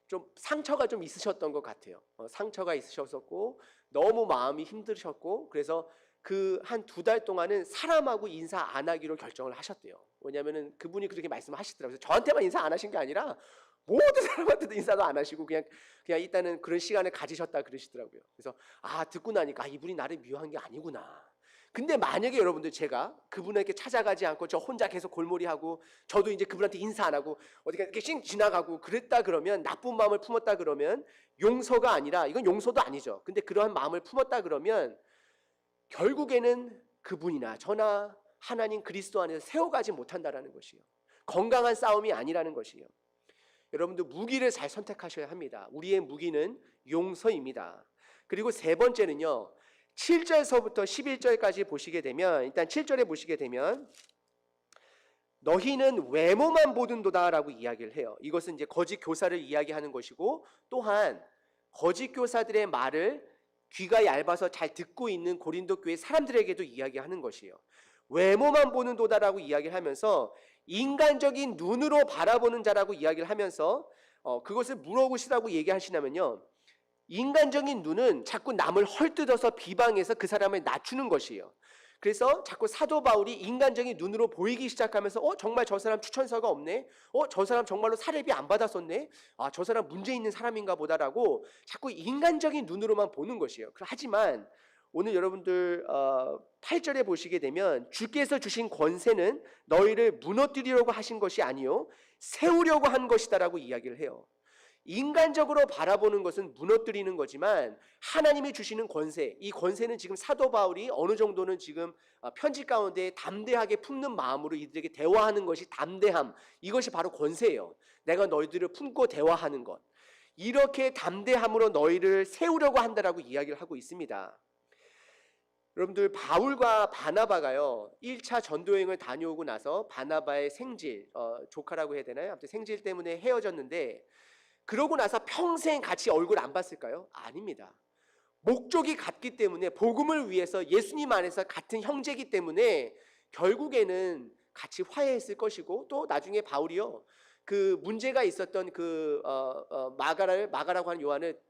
좀 상처가 좀 있으셨던 것 같아요. 상처가 있으셨었고 너무 마음이 힘드셨고 그래서 그 한 2달 동안은 사람하고 인사 안 하기로 결정을 하셨대요. 왜냐하면은 그분이 그렇게 말씀하시더라고요. 저한테만 인사 안 하신 게 아니라 모든 사람한테도 인사도 안 하시고 그냥 일단은 그런 시간을 가지셨다 그러시더라고요. 그래서 듣고 나니까 이분이 나를 미워한 게 아니구나. 근데 만약에 여러분들 제가 그분에게 찾아가지 않고 저 혼자 계속 골몰이하고 저도 이제 그분한테 인사 안 하고 어디가 이렇게 씩 지나가고 그랬다 그러면 나쁜 마음을 품었다 그러면 용서가 아니라 이건 용서도 아니죠. 근데 그러한 마음을 품었다 그러면 결국에는 그분이나 저나 하나님 그리스도 안에서 세워가지 못한다라는 것이에요. 건강한 싸움이 아니라는 것이에요. 여러분들 무기를 잘 선택하셔야 합니다. 우리의 무기는 용서입니다. 그리고 세 번째는요. 7절서부터 11절까지 보시게 되면 일단 7절에 보시게 되면 너희는 외모만 보는도다라고 이야기를 해요. 이것은 이제 거짓 교사를 이야기하는 것이고 또한 거짓 교사들의 말을 귀가 얇아서 잘 듣고 있는 고린도 교회 사람들에게도 이야기하는 것이에요. 외모만 보는도다라고 이야기를 하면서 인간적인 눈으로 바라보는 자라고 이야기를 하면서 그것을 물어보시라고 얘기하시냐면요. 인간적인 눈은 자꾸 남을 헐뜯어서 비방해서 그 사람을 낮추는 것이에요. 그래서 자꾸 사도 바울이 인간적인 눈으로 보이기 시작하면서 정말 저 사람 추천서가 없네. 저 사람 정말로 사례비 안 받았었네. 저 사람 문제 있는 사람인가 보다라고 자꾸 인간적인 눈으로만 보는 것이에요. 하지만 오늘 여러분들 8절에 보시게 되면 주께서 주신 권세는 너희를 무너뜨리려고 하신 것이 아니요 세우려고 한 것이다라고 이야기를 해요. 인간적으로 바라보는 것은 무너뜨리는 거지만 하나님이 주시는 권세, 이 권세는 지금 사도 바울이 어느 정도는 지금 편지 가운데 담대하게 품는 마음으로 이들에게 대화하는 것이 담대함, 이것이 바로 권세예요. 내가 너희들을 품고 대화하는 것, 이렇게 담대함으로 너희를 세우려고 한다라고 이야기를 하고 있습니다. 여러분들 바울과 바나바가요 1차 전도여행을 다녀오고 나서 바나바의 생질, 조카라고 해야 되나요? 아무튼 생질 때문에 헤어졌는데 그러고 나서 평생 같이 얼굴 안 봤을까요? 아닙니다. 목적이 같기 때문에 복음을 위해서 예수님 안에서 같은 형제이기 때문에 결국에는 같이 화해했을 것이고 또 나중에 바울이요 그 문제가 있었던 그 마가라고 하는 요한을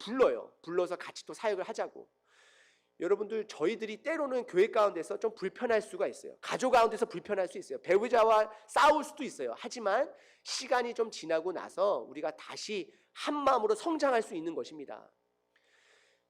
불러서 같이 또 사역을 하자고. 여러분들 저희들이 때로는 교회 가운데서 좀 불편할 수가 있어요. 가족 가운데서 불편할 수 있어요. 배우자와 싸울 수도 있어요. 하지만 시간이 좀 지나고 나서 우리가 다시 한 마음으로 성장할 수 있는 것입니다.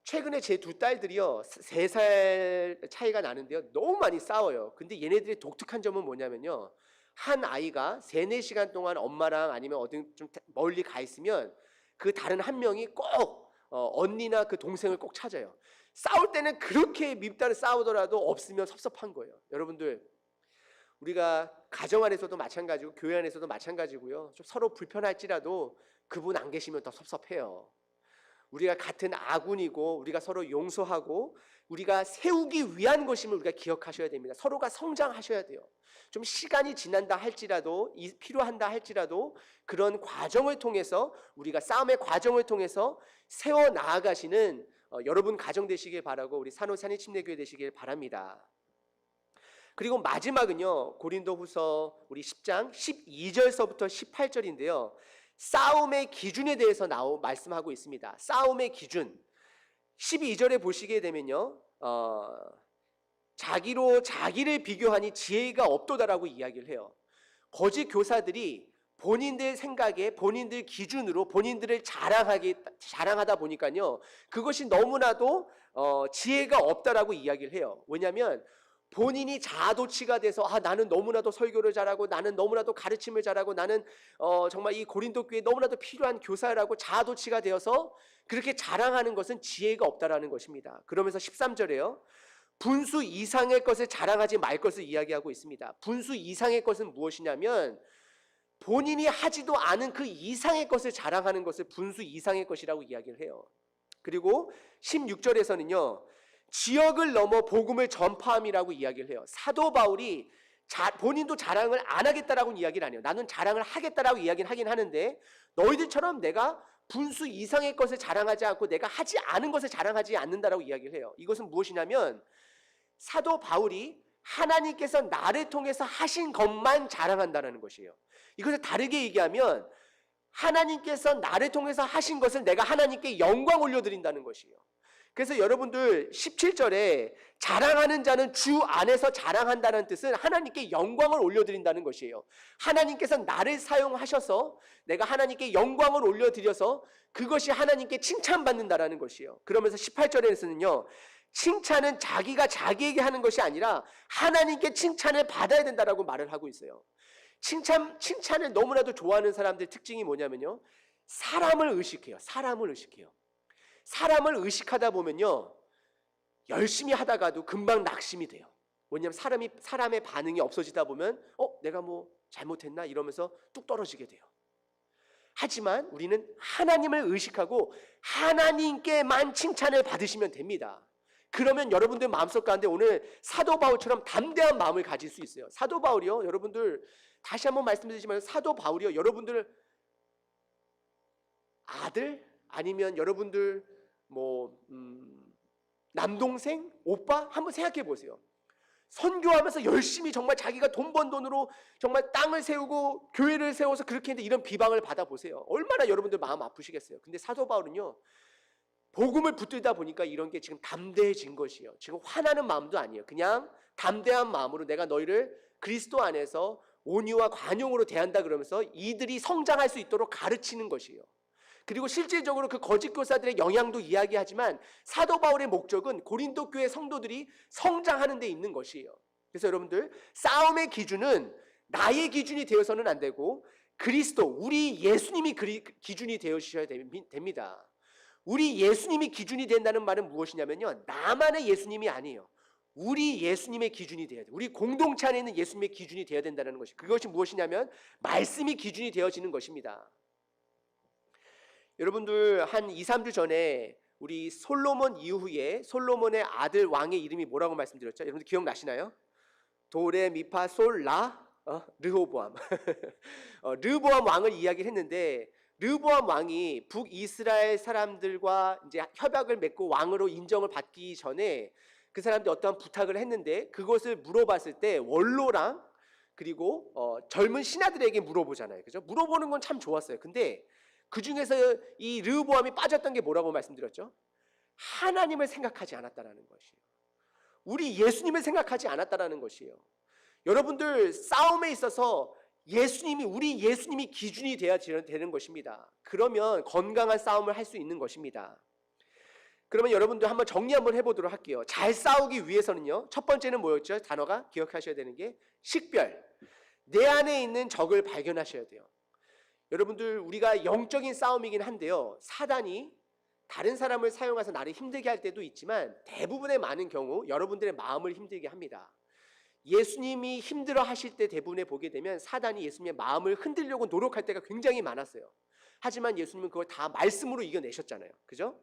최근에 제 2딸들이요 3살 차이가 나는데요 너무 많이 싸워요. 근데 얘네들의 독특한 점은 뭐냐면요 한 아이가 3-4시간 동안 엄마랑 아니면 어디 좀 멀리 가 있으면 그 다른 한 명이 꼭 언니나 그 동생을 꼭 찾아요. 싸울 때는 그렇게 밉다를 싸우더라도 없으면 섭섭한 거예요. 여러분들 우리가 가정 안에서도 마찬가지고 교회 안에서도 마찬가지고요. 좀 서로 불편할지라도 그분 안 계시면 더 섭섭해요. 우리가 같은 아군이고 우리가 서로 용서하고 우리가 세우기 위한 것임을 우리가 기억하셔야 됩니다. 서로가 성장하셔야 돼요. 좀 시간이 지난다 할지라도 필요한다 할지라도 그런 과정을 통해서 우리가 싸움의 과정을 통해서 세워 나아가시는 여러분 가정 되시길 바라고 우리 산호산이 침례교회 되시길 바랍니다. 그리고 마지막은요 고린도후서 우리 10장 12절서부터 18절인데요 싸움의 기준에 대해서 말씀하고 있습니다. 싸움의 기준 12절에 보시게 되면요 자기로 자기를 비교하니 지혜가 없도다라고 이야기를 해요. 거짓 교사들이 본인들 생각에 본인들 기준으로 본인들을 자랑하다 보니까요, 그것이 너무나도 지혜가 없다라고 이야기를 해요. 왜냐하면 본인이 자아도취가 돼서 나는 너무나도 설교를 잘하고 나는 너무나도 가르침을 잘하고 나는 정말 이 고린도 교회에 너무나도 필요한 교사라고 자아도취가 되어서 그렇게 자랑하는 것은 지혜가 없다라는 것입니다. 그러면서 13절에요. 분수 이상의 것을 자랑하지 말 것을 이야기하고 있습니다. 분수 이상의 것은 무엇이냐면 본인이 하지도 않은 그 이상의 것을 자랑하는 것을 분수 이상의 것이라고 이야기를 해요. 그리고 16절에서는요. 지역을 넘어 복음을 전파함이라고 이야기를 해요. 사도 바울이 본인도 자랑을 안 하겠다라고 이야기를 안 해요. 나는 자랑을 하겠다라고 이야기를 하긴 하는데 너희들처럼 내가 분수 이상의 것을 자랑하지 않고 내가 하지 않은 것을 자랑하지 않는다라고 이야기를 해요. 이것은 무엇이냐면 사도 바울이 하나님께서 나를 통해서 하신 것만 자랑한다는 것이에요. 이것을 다르게 얘기하면 하나님께서 나를 통해서 하신 것을 내가 하나님께 영광 올려드린다는 것이에요. 그래서 여러분들 17절에 자랑하는 자는 주 안에서 자랑한다는 뜻은 하나님께 영광을 올려드린다는 것이에요. 하나님께서 나를 사용하셔서 내가 하나님께 영광을 올려드려서 그것이 하나님께 칭찬받는다라는 것이에요. 그러면서 18절에서는요. 칭찬은 자기가 자기에게 하는 것이 아니라 하나님께 칭찬을 받아야 된다라고 말을 하고 있어요. 칭찬을 너무나도 좋아하는 사람들 특징이 뭐냐면요. 사람을 의식해요. 사람을 의식하다 보면요. 열심히 하다가도 금방 낙심이 돼요. 왜냐하면 사람의 반응이 없어지다 보면 내가 뭐 잘못했나 이러면서 뚝 떨어지게 돼요. 하지만 우리는 하나님을 의식하고 하나님께만 칭찬을 받으시면 됩니다. 그러면 여러분들 마음속 가운데 오늘 사도 바울처럼 담대한 마음을 가질 수 있어요. 사도 바울이요. 여러분들 다시 한번 말씀드리지만 사도 바울이요. 여러분들 아들 아니면 여러분들 남동생, 오빠 한번 생각해 보세요. 선교하면서 열심히 정말 자기가 돈 번 돈으로 정말 땅을 세우고 교회를 세워서 그렇게 했는데 이런 비방을 받아보세요. 얼마나 여러분들 마음 아프시겠어요. 근데 사도 바울은요. 복음을 붙들다 보니까 이런 게 지금 담대해진 것이에요. 지금 화나는 마음도 아니에요. 그냥 담대한 마음으로 내가 너희를 그리스도 안에서 온유와 관용으로 대한다 그러면서 이들이 성장할 수 있도록 가르치는 것이에요. 그리고 실질적으로 그 거짓 교사들의 영향도 이야기하지만 사도 바울의 목적은 고린도 교회 성도들이 성장하는 데 있는 것이에요. 그래서 여러분들 싸움의 기준은 나의 기준이 되어서는 안 되고 그리스도 우리 예수님이 기준이 되어주셔야 됩니다. 우리 예수님이 기준이 된다는 말은 무엇이냐면요. 나만의 예수님이 아니에요. 우리 예수님의 기준이 돼야 돼. 우리 공동체 안에 있는 예수님의 기준이 되어야 된다는 것이. 그것이 무엇이냐면 말씀이 기준이 되어지는 것입니다. 여러분들 한 2, 3주 전에 우리 솔로몬 이후에 솔로몬의 아들 왕의 이름이 뭐라고 말씀드렸죠? 여러분들 기억나시나요? 도레 미파 솔라 르호보암. 르호보암 왕을 이야기를 했는데 르호보암 왕이 북이스라엘 사람들과 이제 협약을 맺고 왕으로 인정을 받기 전에 그 사람들이 어떠한 부탁을 했는데 그것을 물어봤을 때 원로랑 그리고 젊은 신하들에게 물어보잖아요. 그죠? 물어보는 건 참 좋았어요. 근데 그 중에서 이 르호보암이 빠졌던 게 뭐라고 말씀드렸죠? 하나님을 생각하지 않았다라는 것이에요. 우리 예수님을 생각하지 않았다라는 것이에요. 여러분들 싸움에 있어서 우리 예수님이 기준이 돼야 되는 것입니다. 그러면 건강한 싸움을 할 수 있는 것입니다. 그러면 여러분들 한번 정리 한번 해보도록 할게요. 잘 싸우기 위해서는요. 첫 번째는 뭐였죠? 단어가 기억하셔야 되는 게 식별. 내 안에 있는 적을 발견하셔야 돼요. 여러분들 우리가 영적인 싸움이긴 한데요. 사단이 다른 사람을 사용해서 나를 힘들게 할 때도 있지만 대부분의 많은 경우 여러분들의 마음을 힘들게 합니다. 예수님이 힘들어 하실 때 대부분에 보게 되면 사단이 예수님의 마음을 흔들려고 노력할 때가 굉장히 많았어요. 하지만 예수님은 그걸 다 말씀으로 이겨내셨잖아요. 그죠?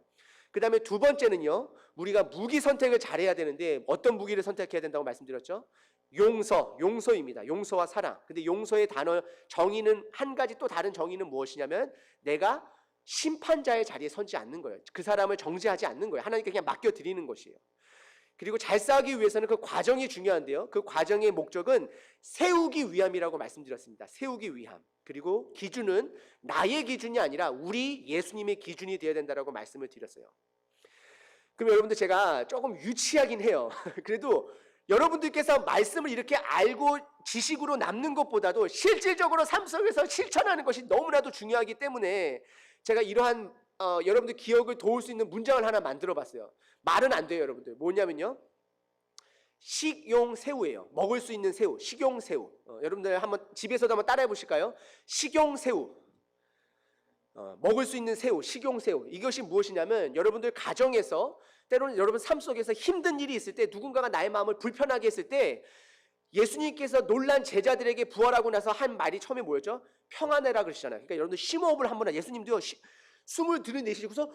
그 다음에 두 번째는요. 우리가 무기 선택을 잘해야 되는데 어떤 무기를 선택해야 된다고 말씀드렸죠? 용서입니다. 용서와 사랑. 근데 용서의 단어 정의는 한 가지 또 다른 정의는 무엇이냐면 내가 심판자의 자리에 서지 않는 거예요. 그 사람을 정죄하지 않는 거예요. 하나님께 그냥 맡겨드리는 것이에요. 그리고 잘 싸우기 위해서는 그 과정이 중요한데요. 그 과정의 목적은 세우기 위함이라고 말씀드렸습니다. 세우기 위함. 그리고 기준은 나의 기준이 아니라 우리 예수님의 기준이 되어야 된다라고 말씀을 드렸어요. 그럼 여러분들 제가 조금 유치하긴 해요. 그래도 여러분들께서 말씀을 이렇게 알고 지식으로 남는 것보다도 실질적으로 삶 속에서 실천하는 것이 너무나도 중요하기 때문에 제가 이러한 여러분들 기억을 도울 수 있는 문장을 하나 만들어 봤어요. 말은 안 돼요, 여러분들. 뭐냐면요, 식용새우예요. 먹을 수 있는 새우, 식용새우. 여러분들 한번 집에서도 한번 따라해 보실까요? 식용새우. 먹을 수 있는 새우, 식용새우. 이것이 무엇이냐면 여러분들 가정에서 때로는 여러분 삶 속에서 힘든 일이 있을 때, 누군가가 나의 마음을 불편하게 했을 때, 예수님께서 놀란 제자들에게 부활하고 나서 한 말이 처음에 뭐였죠? 평안해라 그러시잖아요. 그러니까 여러분들 심호흡을 한번, 예수님도요, 숨을 들이내시고서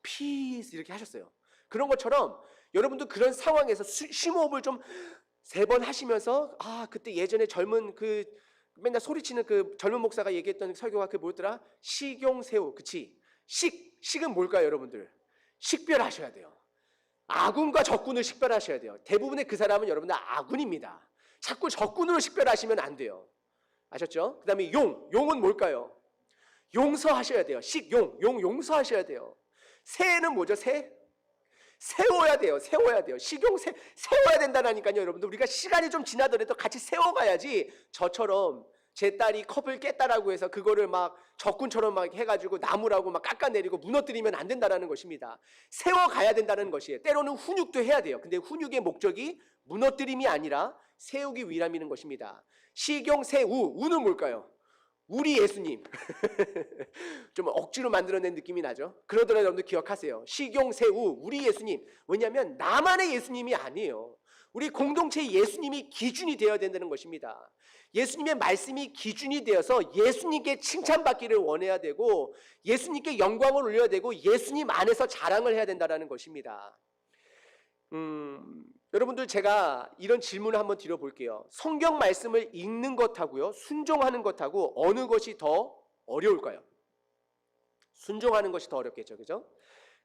피스 이렇게 하셨어요. 그런 것처럼 여러분도 그런 상황에서 심호흡을 좀 3번 하시면서, 그때 예전에 젊은 그 맨날 소리치는 그 젊은 목사가 얘기했던 설교가 그 뭐였더라? 식용새우. 그치? 식은 뭘까요, 여러분들? 식별하셔야 돼요. 아군과 적군을 식별하셔야 돼요. 대부분의 그 사람은 여러분들 아군입니다. 자꾸 적군으로 식별하시면 안 돼요. 아셨죠? 그 다음에 용은 뭘까요? 용서하셔야 돼요. 용서하셔야 돼요. 새는 뭐죠? 세워야 돼요. 세워야 돼요. 세워야 된다니까요, 여러분들. 우리가 시간이 좀 지나더라도 같이 세워가야지. 저처럼 제 딸이 컵을 깼다라고 해서 그거를 막 적군처럼 막 해가지고 나무라고 막 깎아내리고 무너뜨리면 안 된다는 것입니다. 세워가야 된다는 것이에요. 때로는 훈육도 해야 돼요. 근데 훈육의 목적이 무너뜨림이 아니라 세우기 위함이라는 것입니다. 식용새우, 우는 뭘까요? 우리 예수님. 좀 억지로 만들어낸 느낌이 나죠. 그러더라도 여러분들 기억하세요. 식용새우, 우리 예수님. 왜냐하면 나만의 예수님이 아니에요. 우리 공동체의 예수님이 기준이 되어야 된다는 것입니다. 예수님의 말씀이 기준이 되어서 예수님께 칭찬받기를 원해야 되고, 예수님께 영광을 올려야 되고, 예수님 안에서 자랑을 해야 된다는 것입니다. 여러분들, 제가 이런 질문을 한번 드려볼게요. 성경 말씀을 읽는 것하고요, 순종하는 것하고 어느 것이 더 어려울까요? 순종하는 것이 더 어렵겠죠, 그죠?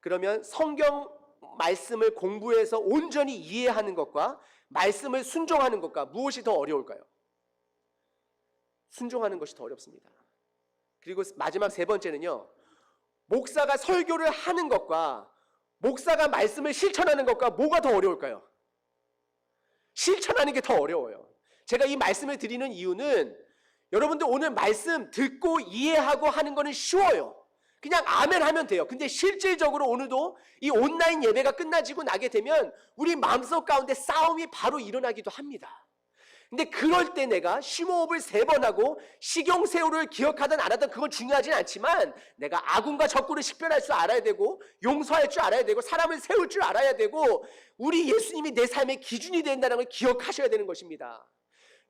그러면 성경 말씀을 공부해서 온전히 이해하는 것과 말씀을 순종하는 것과 무엇이 더 어려울까요? 순종하는 것이 더 어렵습니다. 그리고 마지막 3번째는요, 목사가 설교를 하는 것과 목사가 말씀을 실천하는 것과 뭐가 더 어려울까요? 실천하는 게 더 어려워요. 제가 이 말씀을 드리는 이유는 여러분들 오늘 말씀 듣고 이해하고 하는 거는 쉬워요. 그냥 아멘 하면 돼요. 근데 실질적으로 오늘도 이 온라인 예배가 끝나지고 나게 되면 우리 마음속 가운데 싸움이 바로 일어나기도 합니다. 근데 그럴 때 내가 심호흡을 3번 하고 식용새우를 기억하든 안 하든 그건 중요하진 않지만, 내가 아군과 적군을 식별할 줄 알아야 되고, 용서할 줄 알아야 되고, 사람을 세울 줄 알아야 되고, 우리 예수님이 내 삶의 기준이 된다는 걸 기억하셔야 되는 것입니다.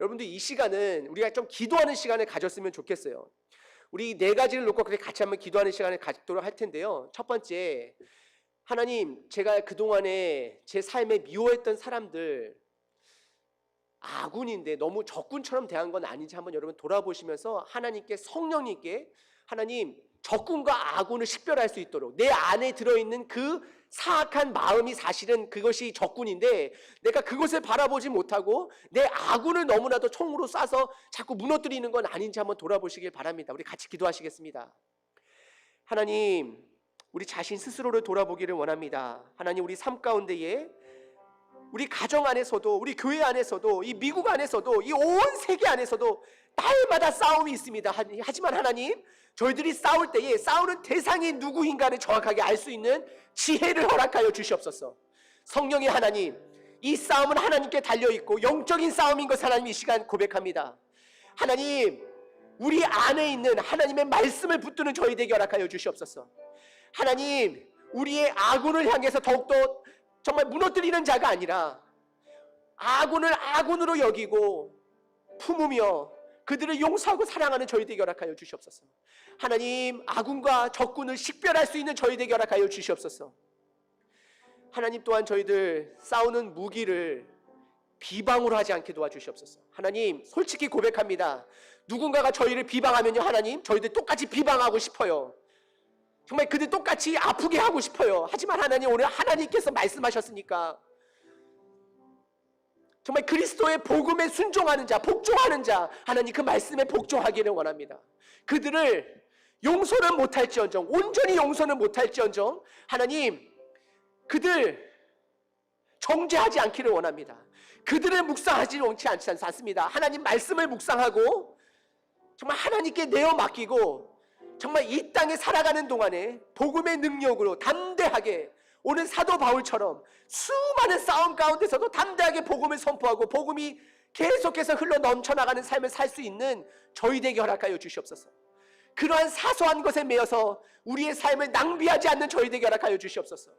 여러분들, 이 시간은 우리가 좀 기도하는 시간을 가졌으면 좋겠어요. 우리 4가지를 놓고 그렇게 같이 한번 기도하는 시간을 갖도록 할 텐데요. 첫 번째, 하나님, 제가 그동안에 제 삶에 미워했던 사람들, 아군인데 너무 적군처럼 대한 건 아닌지 한번 여러분 돌아보시면서 하나님께, 성령님께, 하나님, 적군과 아군을 식별할 수 있도록, 내 안에 들어있는 그 사악한 마음이 사실은 그것이 적군인데 내가 그것을 바라보지 못하고 내 아군을 너무나도 총으로 쏴서 자꾸 무너뜨리는 건 아닌지 한번 돌아보시길 바랍니다. 우리 같이 기도하시겠습니다. 하나님, 우리 자신 스스로를 돌아보기를 원합니다. 하나님, 우리 삶 가운데에 우리 가정 안에서도, 우리 교회 안에서도, 이 미국 안에서도, 이 온 세계 안에서도 날마다 싸움이 있습니다. 하지만 하나님, 저희들이 싸울 때에 싸우는 대상이 누구인가를 정확하게 알 수 있는 지혜를 허락하여 주시옵소서. 성령의 하나님, 이 싸움은 하나님께 달려있고 영적인 싸움인 것을 하나님 이 시간 고백합니다. 하나님, 우리 안에 있는 하나님의 말씀을 붙드는 저희 되게 허락하여 주시옵소서. 하나님, 우리의 아군을 향해서 더욱더 정말 무너뜨리는 자가 아니라 아군을 아군으로 여기고 품으며 그들을 용서하고 사랑하는 저희 되게 허락하여 주시옵소서. 하나님, 아군과 적군을 식별할 수 있는 저희 되게 허락하여 주시옵소서. 하나님, 또한 저희들 싸우는 무기를 비방으로 하지 않게 도와주시옵소서. 하나님, 솔직히 고백합니다. 누군가가 저희를 비방하면요, 하나님, 저희들 똑같이 비방하고 싶어요. 정말 그들 똑같이 아프게 하고 싶어요. 하지만 하나님, 오늘 하나님께서 말씀하셨으니까 정말 그리스도의 복음에 순종하는 자, 복종하는 자, 하나님 그 말씀에 복종하기를 원합니다. 그들을 용서는 못할지언정, 온전히 용서는 못할지언정, 하나님 그들 정죄하지 않기를 원합니다. 그들을 묵상하지 않지 않습니다. 하나님 말씀을 묵상하고 정말 하나님께 내어 맡기고 정말 이 땅에 살아가는 동안에 복음의 능력으로 담대하게 오늘 사도 바울처럼 수많은 싸움 가운데서도 담대하게 복음을 선포하고 복음이 계속해서 흘러 넘쳐나가는 삶을 살 수 있는 저희 되게 허락하여 주시옵소서. 그러한 사소한 것에 매여서 우리의 삶을 낭비하지 않는 저희 되게 허락하여 주시옵소서.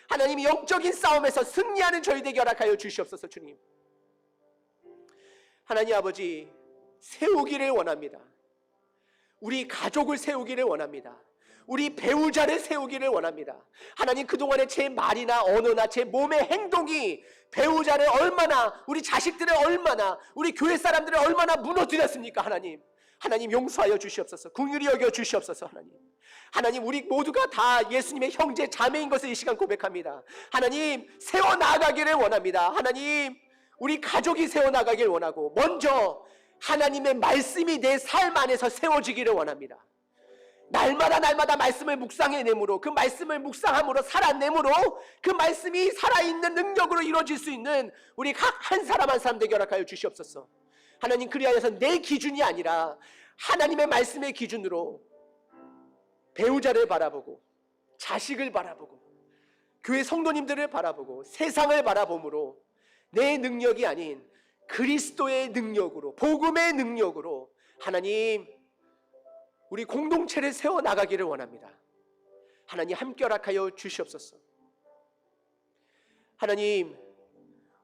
하나님 영적인 싸움에서 승리하는 저희 되게 허락하여 주시옵소서. 주님, 하나님 아버지, 세우기를 원합니다. 우리 가족을 세우기를 원합니다. 우리 배우자를 세우기를 원합니다. 하나님, 그동안에 제 말이나 언어나 제 몸의 행동이 배우자를 얼마나, 우리 자식들을 얼마나, 우리 교회 사람들을 얼마나 무너뜨렸습니까? 하나님 용서하여 주시옵소서. 긍휼히 여겨 주시옵소서. 하나님 우리 모두가 다 예수님의 형제 자매인 것을 이 시간 고백합니다. 하나님 세워나가기를 원합니다. 하나님 우리 가족이 세워나가기를 원하고 먼저 하나님의 말씀이 내 삶 안에서 세워지기를 원합니다. 날마다 말씀을 묵상해내므로, 그 말씀을 묵상함으로 살아내므로 그 말씀이 살아있는 능력으로 이루어질 수 있는 우리 각 한 사람 한 사람 되게 허락하여 주시옵소서. 하나님, 그리하여서 내 기준이 아니라 하나님의 말씀의 기준으로 배우자를 바라보고 자식을 바라보고 교회 성도님들을 바라보고 세상을 바라봄으로 내 능력이 아닌 그리스도의 능력으로, 복음의 능력으로 하나님 우리 공동체를 세워나가기를 원합니다. 하나님 함께 허락하여 주시옵소서. 하나님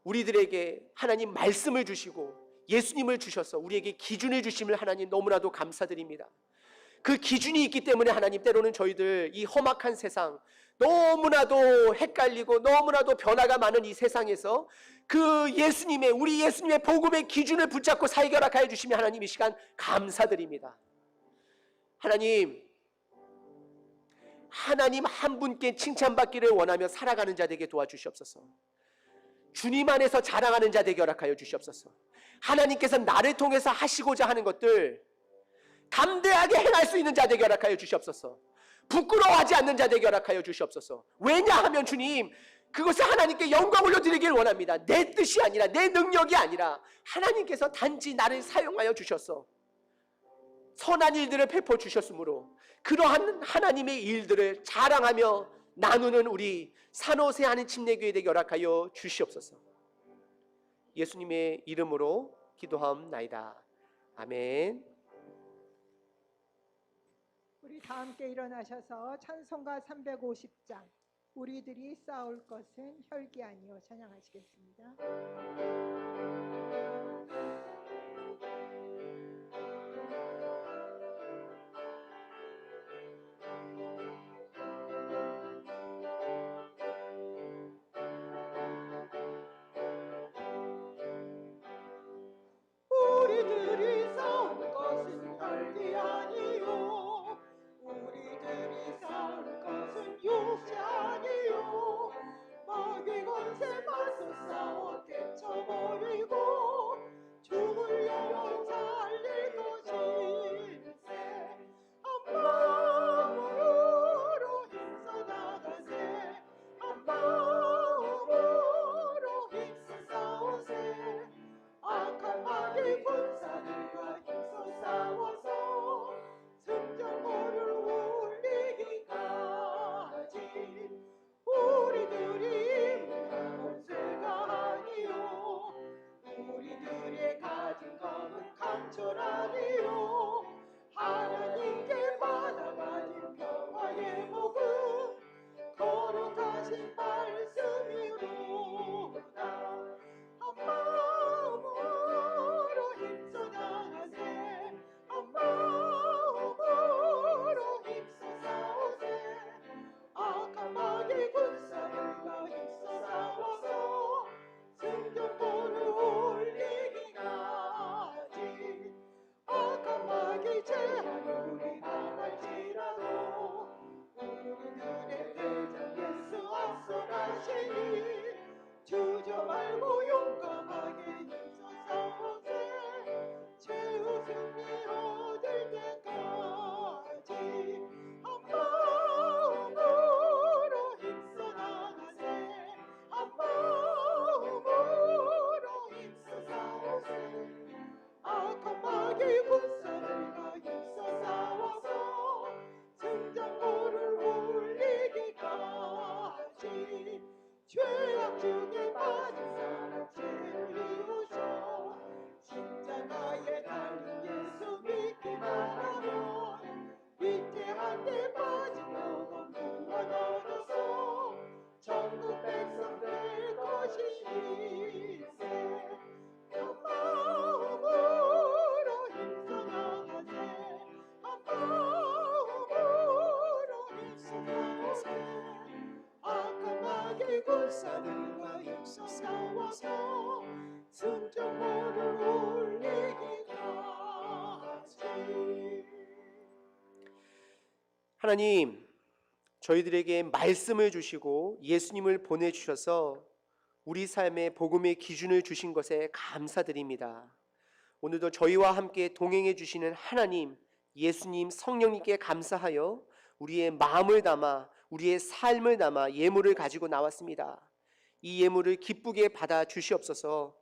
우리들에게 하나님 말씀을 주시고 예수님을 주셔서 우리에게 기준을 주심을 하나님 너무나도 감사드립니다. 그 기준이 있기 때문에 하나님 때로는 저희들 이 험악한 세상, 너무나도 헷갈리고 너무나도 변화가 많은 이 세상에서 그 예수님의, 우리 예수님의 복음의 기준을 붙잡고 살게 허락하여 주시며 하나님 이 시간 감사드립니다. 하나님 한 분께 칭찬받기를 원하며 살아가는 자 되게 도와주시옵소서. 주님 안에서 자랑하는 자 되게 허락하여 주시옵소서. 하나님께서 나를 통해서 하시고자 하는 것들 담대하게 행할 수 있는 자 되게 허락하여 주시옵소서. 부끄러워하지 않는 자 되게 허락하여 주시옵소서. 왜냐하면 주님, 그것을 하나님께 영광 올려드리길 원합니다. 내 뜻이 아니라, 내 능력이 아니라 하나님께서 단지 나를 사용하여 주셔서 선한 일들을 베풀어 주셨으므로 그러한 하나님의 일들을 자랑하며 나누는 우리 산호세 하는 침례교회 되게 허락하여 주시옵소서. 예수님의 이름으로 기도하옵나이다. 아멘. 우리 다 함께 일어나셔서 찬송가 350장 우리들이 싸울 것은 혈기 아니요 찬양하시겠습니다. 우리들이 싸울 것은 혈기 아니요 우리들이 싸울 것은 육체 아니요 마귀 권세 맞서 싸워 깨쳐버리리라 천사들과 힘써 싸워서 승전보를 올리기까지. 하나님, 저희들에게 말씀을 주시고 예수님을 보내주셔서 우리 삶의 복음의 기준을 주신 것에 감사드립니다. 오늘도 저희와 함께 동행해 주시는 하나님, 예수님, 성령님께 감사하여 우리의 마음을 담아 우리의 삶을 담아 예물을 가지고 나왔습니다. 이 예물을 기쁘게 받아 주시옵소서.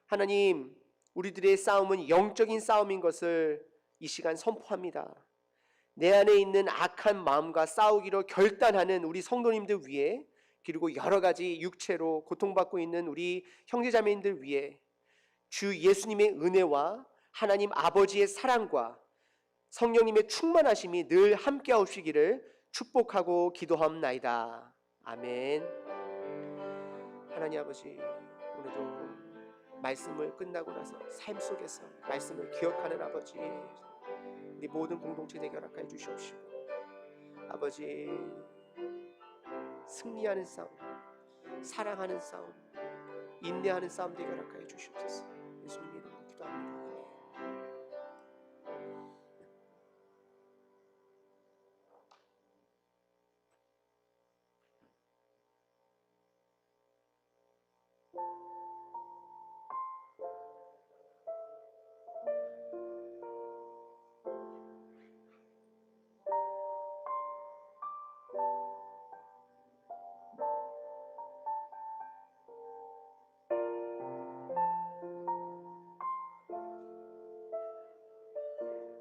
하나님, 우리들의 싸움은 영적인 싸움인 것을 이 시간 선포합니다. 내 안에 있는 악한 마음과 싸우기로 결단하는 우리 성도님들 위해, 그리고 여러 가지 육체로 고통받고 있는 우리 형제자매님들 위해 주 예수님의 은혜와 하나님 아버지의 사랑과 성령님의 충만하심이 늘 함께 하시기를 축복하고 기도하옵나이다. 아멘. 하나님 아버지, 오늘도 말씀을 끝나고 나서 삶 속에서 말씀을 기억하는 아버지, 우리 모든 공동체 되게 허락하여 주시옵시고, 아버지, 승리하는 싸움, 사랑하는 싸움, 인내하는 싸움 되게 허락하여 주시옵소서.